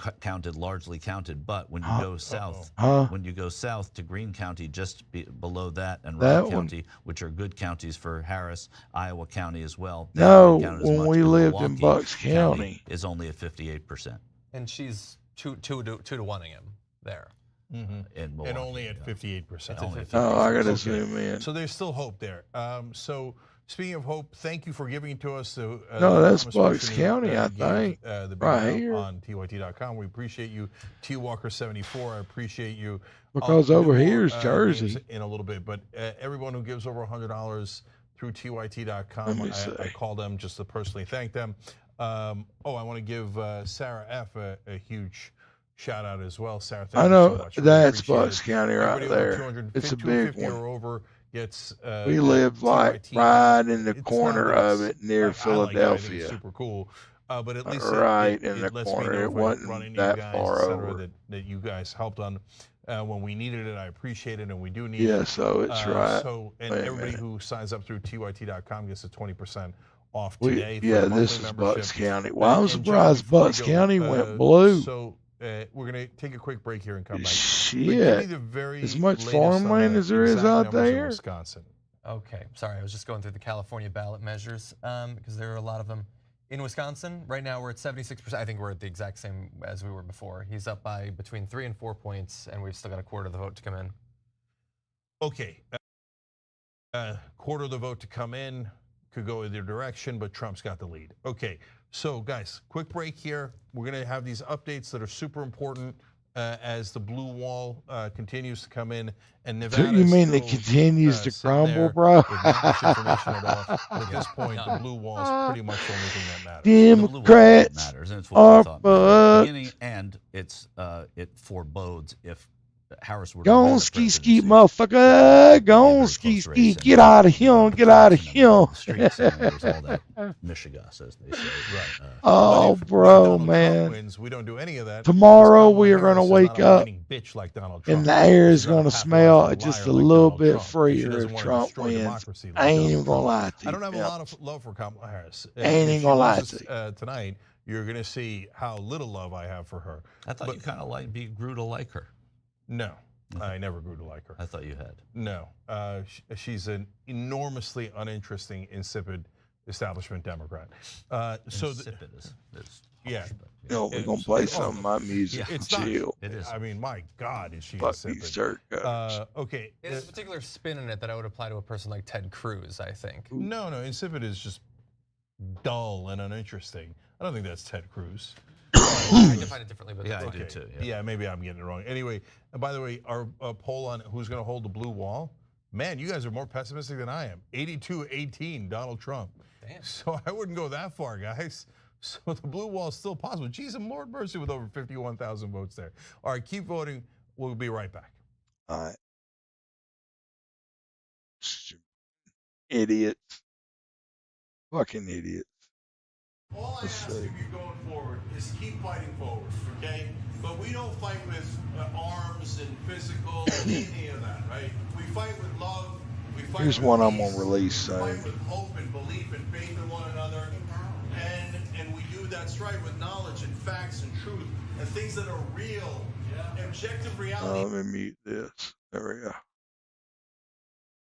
largely counted. But when you go south, when you go south to Greene County, just below that, and Rock County, which are good counties for Harris, Iowa County as well. No, when we lived in Bucks County is only at 58%, and she's two to 1-ing him there, and only at 58%. Oh, I gotta zoom in. So there's still hope there. So speaking of hope, thank you for giving to us. No, that's Bucks County, I think. Right here on tyt.com. We appreciate you, T Walker 74. I appreciate you. Because over here is Jersey in a little bit, but everyone who gives over $100 through tyt.com, I call them just to personally thank them. I want to give Sarah F. a huge shout out as well. Sarah, thank you so much. That's Bucks County right there. It's a big one. Or over gets, we live right in the corner of it near Philadelphia. It's super cool. But at least right in the corner. It wasn't that far over. That you guys helped on when we needed it. I appreciate it, and we do need it. Yeah, so it's right. So, and everybody who signs up through tyt.com gets a 20% off today. This is Bucks County. Well, I'm surprised Bucks County went blue. So we're going to take a quick break here and come back. Shit. But give me the very As much latest farmland on the as there is exact out numbers in there? Wisconsin. Okay, sorry, I was just going through the California ballot measures because there are a lot of them. In Wisconsin, right now we're at 76%. I think we're at the exact same as we were before. He's up by between 3 and 4 points, and we've still got a quarter of the vote to come in. Okay, quarter of the vote to come in, could go either direction, but Trump's got the lead. Okay, so guys, quick break here. We're gonna have these updates that are super important as the blue wall continues to come in, and Nevada. So you mean it continues to crumble, bro? With not much information at all. But at this point, the blue wall is pretty much the only thing that matters. Democrats matters, and it's are what we thought mattered at the fucked. beginning, and it forebodes if Harris were to Go win on, the ski, presidency. motherfucker. Go on, ski. Get out of here. Get out of here. Streets and there's all that mishigas, as they say. Right. Oh, bro, man. Wins, we don't do any of that. Tomorrow we are going to wake up bitch like Donald and Trump. the air is She's going not to a smell pathological just a liar like little Donald bit Trump. She freer doesn't if want to Trump destroy wins. democracy like I ain't Donald even going to lie Trump. to you. I don't have a lot of love for Kamala Harris. I ain't even going to lie to you. Tonight, you're going to see how little love I have for her. I thought you kind of grew to like her. No. I never grew to like her. I thought you had. No. She's an enormously uninteresting, insipid establishment Democrat. Insipid is yeah. Yo, we're going to play some of my music It's and chill. not. It is. I mean, my God, is she Fuck insipid. these jerk okay. There's a particular spin in it that I would apply to a person like Ted Cruz, I think. No, insipid is just dull and uninteresting. I don't think that's Ted Cruz. I define it differently, but yeah, okay. I do too. Yeah, maybe I'm getting it wrong. Anyway, by the way, our poll on who's going to hold the blue wall, man, you guys are more pessimistic than I am. 82-18, Donald Trump. Damn. So I wouldn't go that far, guys. So the blue wall is still possible. Jeez, and Lord mercy with over 51,000 votes there. All right, keep voting. We'll be right back. All right. Idiots. Fucking idiots. All I ask of you going forward is keep fighting forward, okay? But we don't fight with arms and physical and any of that, right? We fight with love. We fight Here's with one I'm peace. going to release We fight soon. with hope and belief and faith in one another. And we do that straight with knowledge and facts and truth and things that are real, objective reality. Let me mute this. There we go.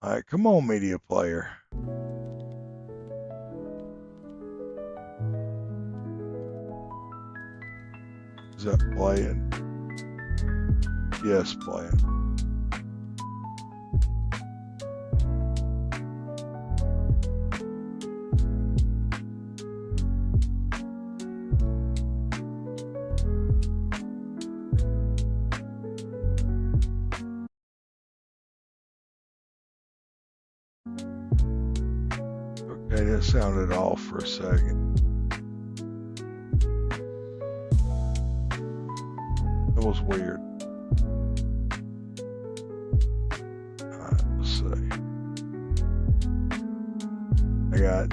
All right, come on, media player. Is that playing? Yes, playing. Okay, that sounded off for a second. That was weird. Alright, let's see.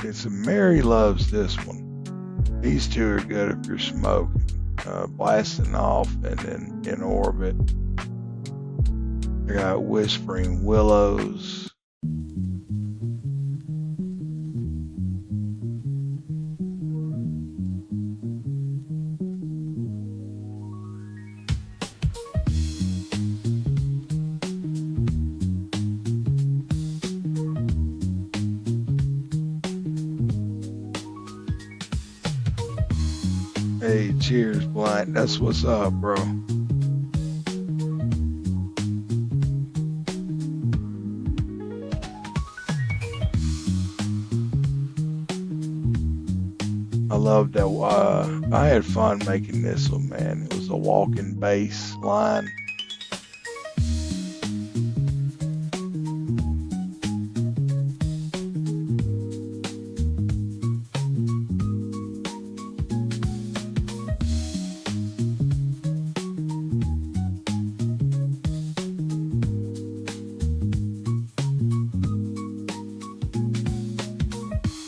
It's a Mary loves this one. These two are good if you're smoking. Blasting off and then in orbit. I got Whispering Willows. Hey, cheers, Blind. That's what's up, bro. I love that. I had fun making this one, man. It was a walking bass line.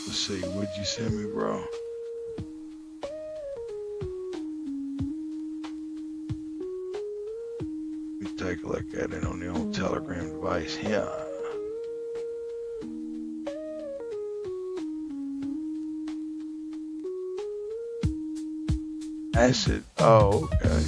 Let's see, what'd you send me, bro? Let me take a look at it on the old Telegram device. Yeah. Acid. Oh, okay.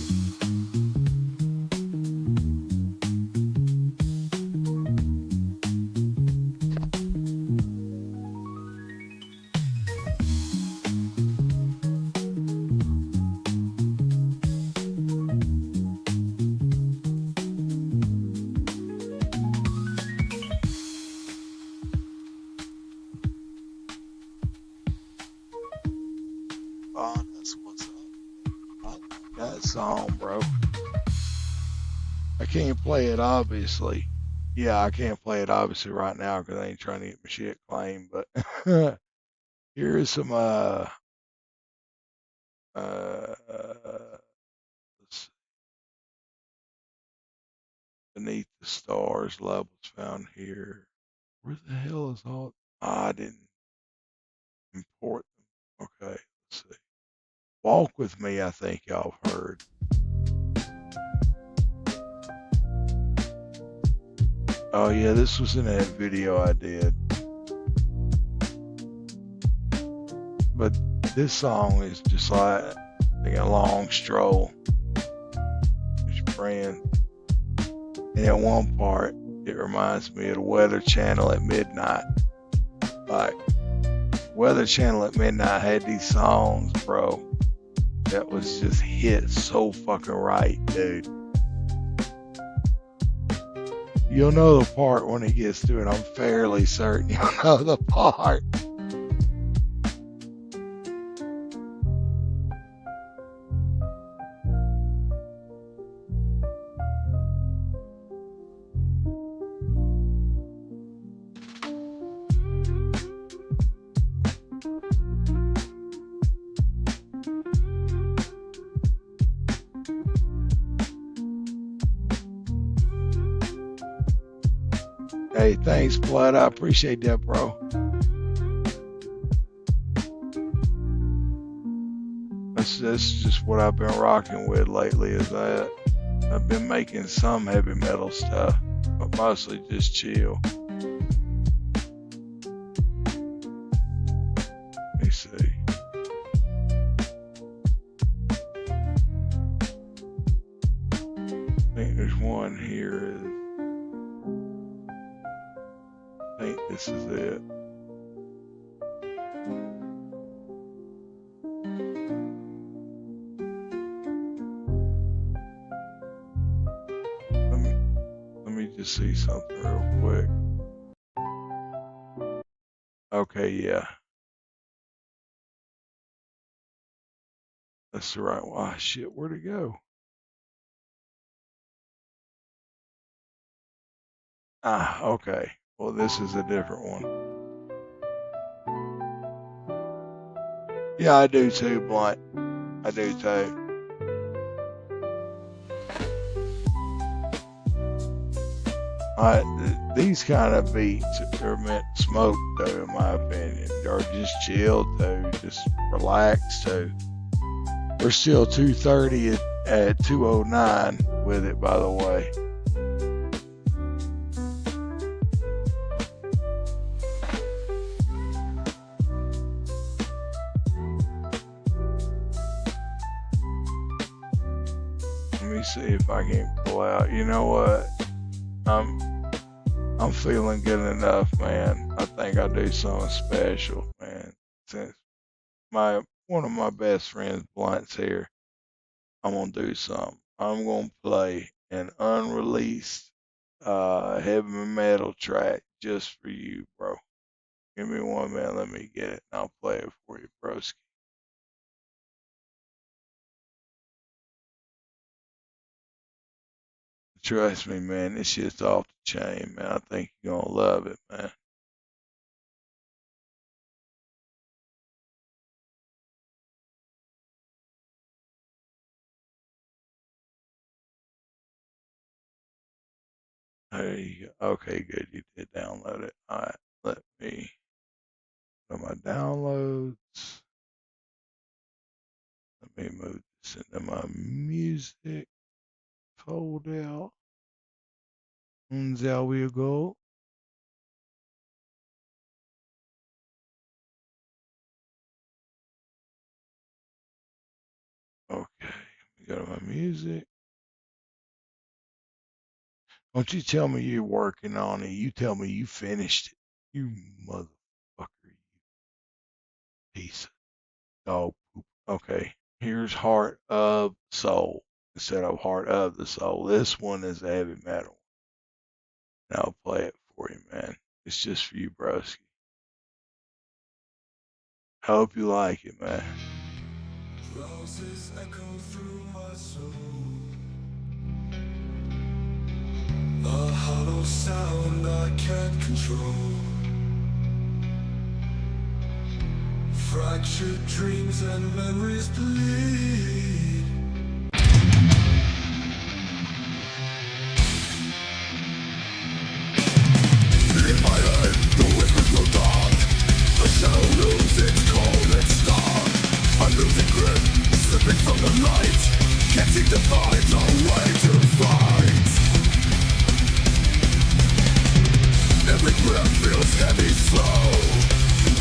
Oh, that's what's up. I like that song, bro. I can't play it, obviously. Yeah, I can't play it, obviously, right now because I ain't trying to get my shit claimed. But here is some, let's see. Beneath the Stars levels found here. Where the hell is all? I didn't import them. Okay, let's see. Walk With Me, I think y'all have heard. Oh yeah, this was in that video I did. But this song is just like a long stroll with your friend. And at one part, it reminds me of the Weather Channel at midnight. Like, Weather Channel at midnight had these songs, bro, that was just hit so fucking right, dude. You'll know the part when he gets to it. I'm fairly certain you'll know the part. Hey, thanks, Blood. I appreciate that, bro. That's just what I've been rocking with lately. Is I've been making some heavy metal stuff, but mostly just chill. Let me see. I think there's one here. I think this is it. Let me just see something real quick. Okay, yeah. That's the right one. Oh, shit, where'd it go? Ah, okay. Well, this is a different one. Yeah, I do too, Blunt. I do too. These kind of beats are meant to smoke, though, in my opinion, or just chill, though, just relax, though. We're still 230 at 209 with it, by the way. Let me see if I can pull out. You know what? I'm feeling good enough, man. I think I'll do something special, man. Since one of my best friends, Blunt's here, I'm gonna do something. I'm gonna play an unreleased heavy metal track just for you, bro. Give me 1 minute, let me get it, and I'll play it for you, broski. Trust me, man, this shit's off the chain, man. I think you're gonna love it, man. There you go. Okay, good. You did download it. All right, let me go to my downloads. Let me move this into my music folder. And there we go. Okay. Go to my music. Don't you tell me you're working on it. You tell me you finished it. You motherfucker. You piece of dog poop. Okay. Here's Heart of Soul instead of Heart of the Soul. This one is a heavy metal. And I'll play it for you, man. It's just for you, broski. Hope you like it, man. Roses echo through my soul. A hollow sound I can't control. Fractured dreams and memories bleed. In my head, the whispers grow dark. The shadow loses its cold and stark. I'm losing grip, slipping from the light. Can't seem to find a way to fight. Every breath feels heavy, slow.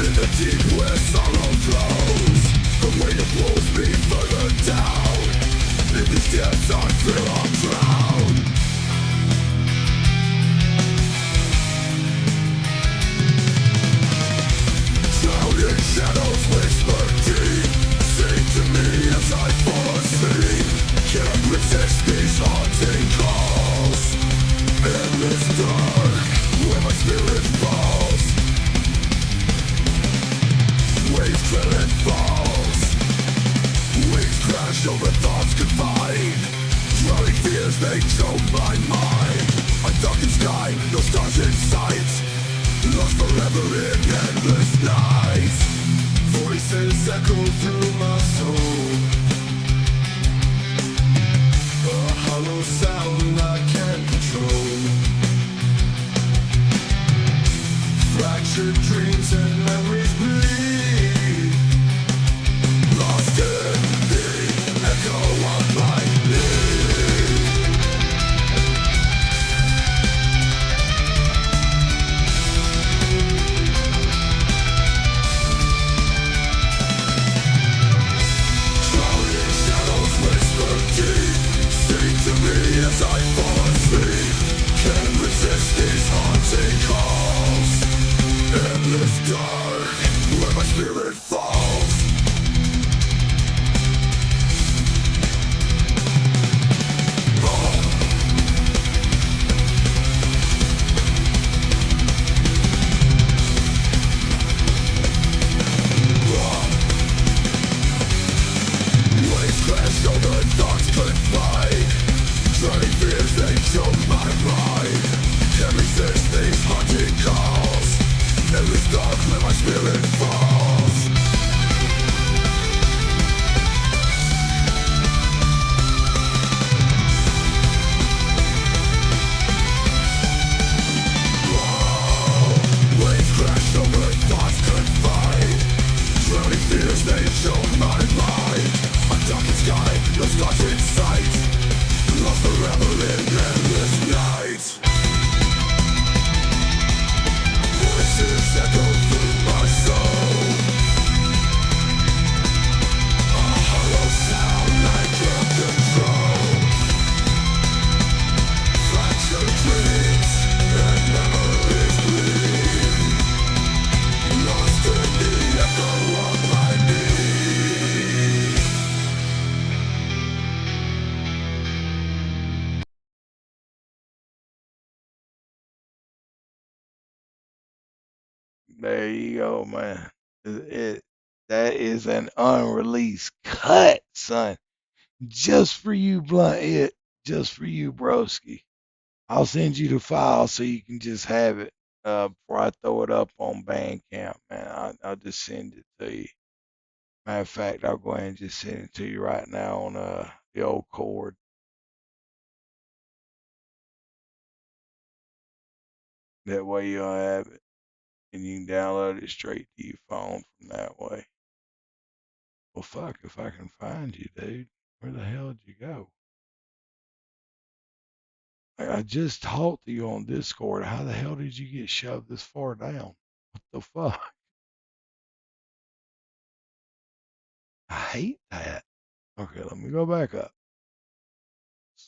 In the deep where sorrow flows. The weight of blows me further down. In these depths I feel I'll drown. Drowning shadows whisper deep. Sing to me as I fall asleep. Can't resist these haunting calls. In this dark, where my spirit falls. Waves trail and falls. Wings crash over thoughts confined. Drowning fears, they choke my mind. A darkened sky, no stars in sight. Lost forever in endless night. Voices echo through my soul. A hollow sound I can't control. Fractured dreams and memories bleed. Lost in the echo of my need. Drowning shadows whisper deep. Sing to me as I fall asleep. Can't resist these haunting calls. Endless dark, where my spirit falls. Waves crash over thoughts confined. Drowning fears, they choke my mind. Can't resist these haunting calls. Endless dark where my spirit falls. Waves crash over thoughts confined. Drowning fears, they choke my mind. A darkened sky, no stars in sight. Lost forever in endless night. Voices echo through my soul. A hollow sound I can't control. Fractured dreams and memories bleed. Lost in the echo of my need. There you go, man. That is an unreleased cut, son. Just for you, Blunt. Just for you, broski. I'll send you the file so you can just have it before I throw it up on Bandcamp, man. I'll just send it to you. Matter of fact, I'll go ahead and just send it to you right now on the old cord. That way you'll have it, and you can download it straight to your phone from that way. Well, fuck, if I can find you, dude. Where the hell did you go? I just talked to you on Discord. How the hell did you get shoved this far down? What the fuck? I hate that. Okay, let me go back up.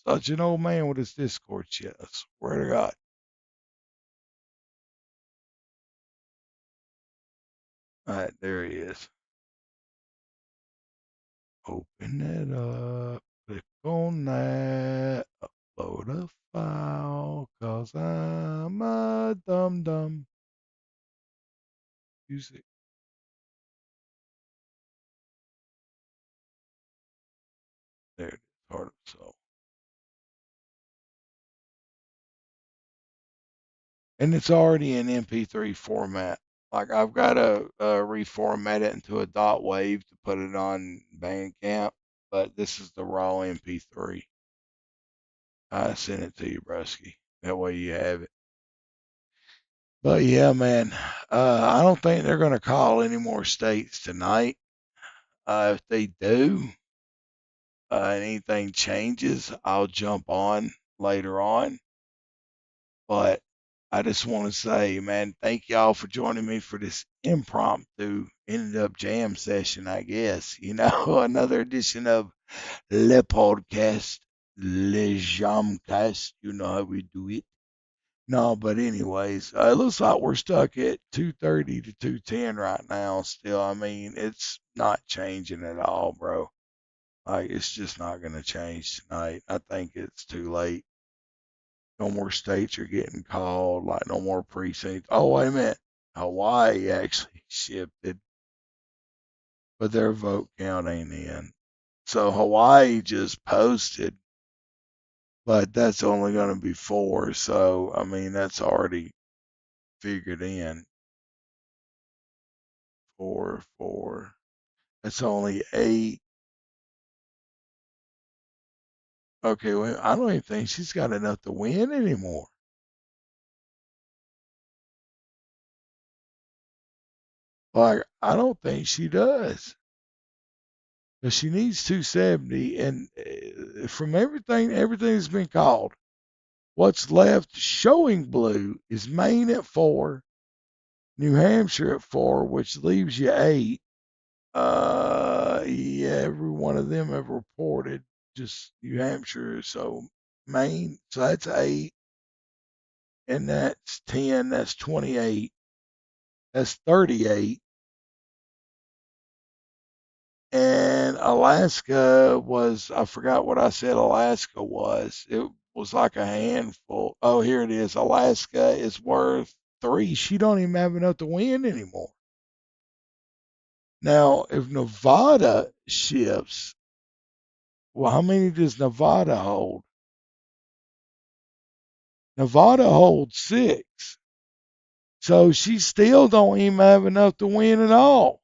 Such an old man with his Discord shit. I swear to God. All right, there he is. Open it up. Click on that. Upload a file. Cause I'm a dum-dum. Music. There it is. Heart of Soul. And it's already in MP3 format. Like I've got to reformat it into a dot wave to put it on Bandcamp, but this is the raw MP3. I sent it to you, Brusky. That way you have it. But yeah, man, I don't think they're going to call any more states tonight. If they do, anything changes, I'll jump on later on. But I just want to say, man, thank y'all for joining me for this impromptu ended up jam session, I guess. You know, another edition of Le Podcast, Le Jamcast. You know how we do it. No, but anyways, it looks like we're stuck at 230 to 210 right now still. I mean, it's not changing at all, bro. Like, it's just not going to change tonight. I think it's too late. No more states are getting called, like no more precincts. Oh, wait a minute. Hawaii actually shifted, but their vote count ain't in. So Hawaii just posted, but that's only going to be 4. So, I mean, that's already figured in. 4, 4. That's only 8. Okay, well, I don't even think she's got enough to win anymore. Like, I don't think she does. But she needs 270, and from everything's been called. What's left showing blue is Maine at 4, New Hampshire at 4, which leaves you 8. Yeah, every one of them have reported, just New Hampshire. So Maine, so that's 8, and that's 10. That's 28. That's 38. And Alaska was, I forgot what I said Alaska was. It was like a handful. Oh, here it is. Alaska is worth 3. She don't even have enough to win anymore. Now, if Nevada shifts, well, how many does Nevada hold? Nevada holds 6. So she still don't even have enough to win at all.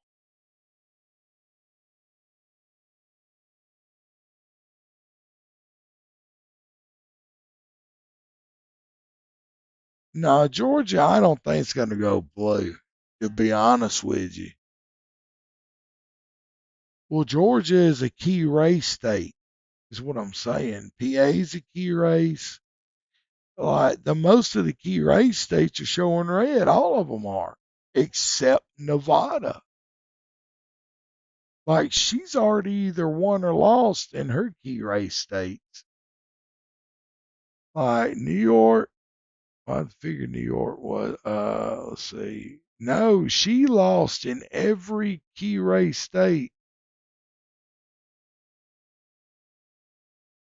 No, Georgia, I don't think it's going to go blue, to be honest with you. Well, Georgia is a key race state, is what I'm saying. PA is a key race. Like the most of the key race states are showing red. All of them are, except Nevada. Like she's already either won or lost in her key race states. Like New York, I figured New York was. Let's see. No, she lost in every key race state.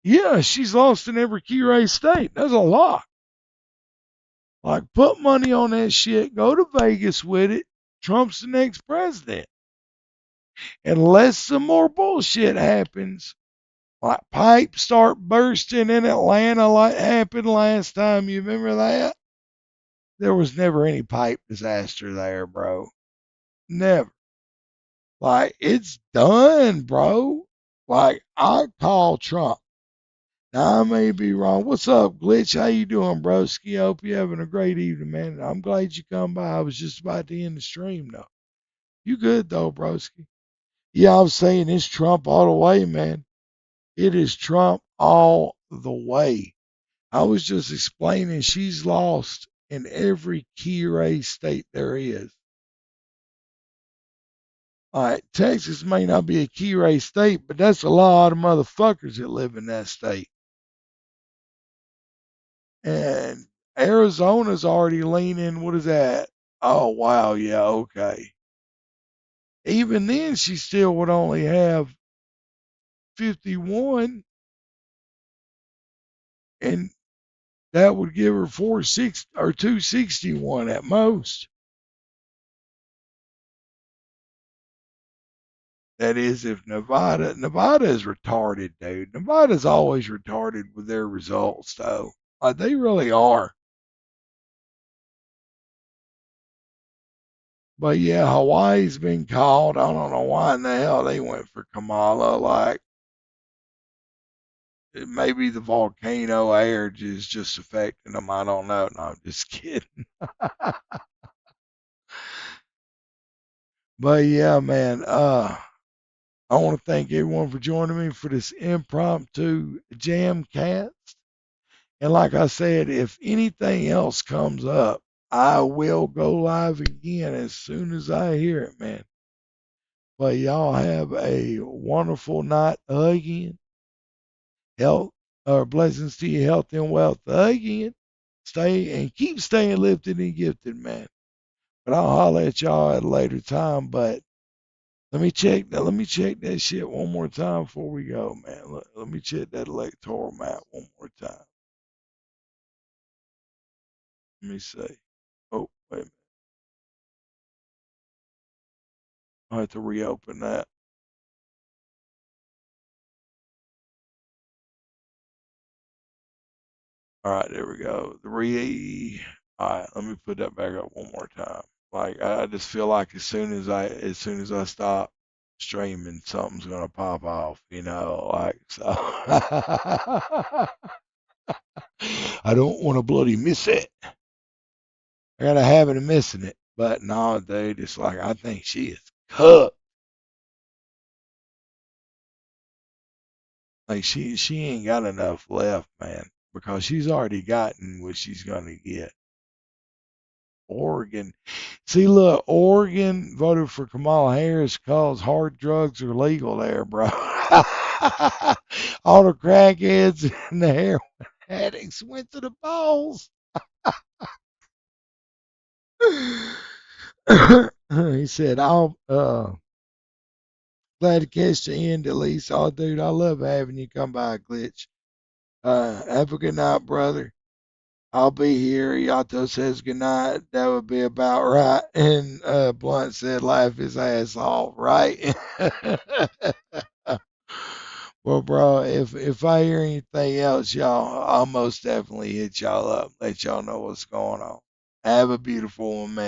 Yeah, she's lost in every key race state. That's a lot. Like, put money on that shit. Go to Vegas with it. Trump's the next president. Unless some more bullshit happens, like pipes start bursting in Atlanta like happened last time. You remember that? There was never any pipe disaster there, bro. Never. Like, it's done, bro. Like, I call Trump. Now, I may be wrong. What's up, Glitch? How you doing, broski? I hope you're having a great evening, man. I'm glad you come by. I was just about to end the stream, though. You good, though, broski? Yeah, I was saying it's Trump all the way, man. It is Trump all the way. I was just explaining she's lost in every key race state there is. All right, Texas may not be a key race state, but that's a lot of motherfuckers that live in that state. And Arizona's already leaning, what is that? Oh, wow, yeah, okay. Even then, she still would only have 51, and that would give her 460 or 261 at most. That is, if Nevada is retarded, dude. Nevada's always retarded with their results, though. They really are. But yeah, Hawaii's been called. I don't know why in the hell they went for Kamala. Like, maybe the volcano air is just affecting them. I don't know. No, I'm just kidding. But yeah, man. I want to thank everyone for joining me for this impromptu J.A.M cast. And like I said, if anything else comes up, I will go live again as soon as I hear it, man. But y'all have a wonderful night again. Health or blessings to you, health and wealth again. Stay and keep staying lifted and gifted, man. But I'll holler at y'all at a later time. But let me check that shit one more time before we go, man. Let me check that electoral map one more time. Let me see. Oh, wait a minute. I'll have to reopen that. All right, there we go. All right, let me put that back up one more time. Like, I just feel like as soon as I stop streaming, something's gonna pop off, like so. I don't want to bloody miss it. I got a habit of missing it, but no, dude, it's like I think she is cooked. Like she ain't got enough left, man, because she's already gotten what she's gonna get. Oregon. See, look, Oregon voted for Kamala Harris because hard drugs are legal there, bro. All the crackheads and the heroin addicts went to the polls. He said, "I'm glad to catch the end at least." Oh, dude, I love having you come by, Glitch. Have a good night, brother. I'll be here. Yato says good night. That would be about right. And Blunt said, laugh his ass off, right? Well, bro, if I hear anything else, y'all, I'll most definitely hit y'all up, let y'all know what's going on. Have a beautiful one, man.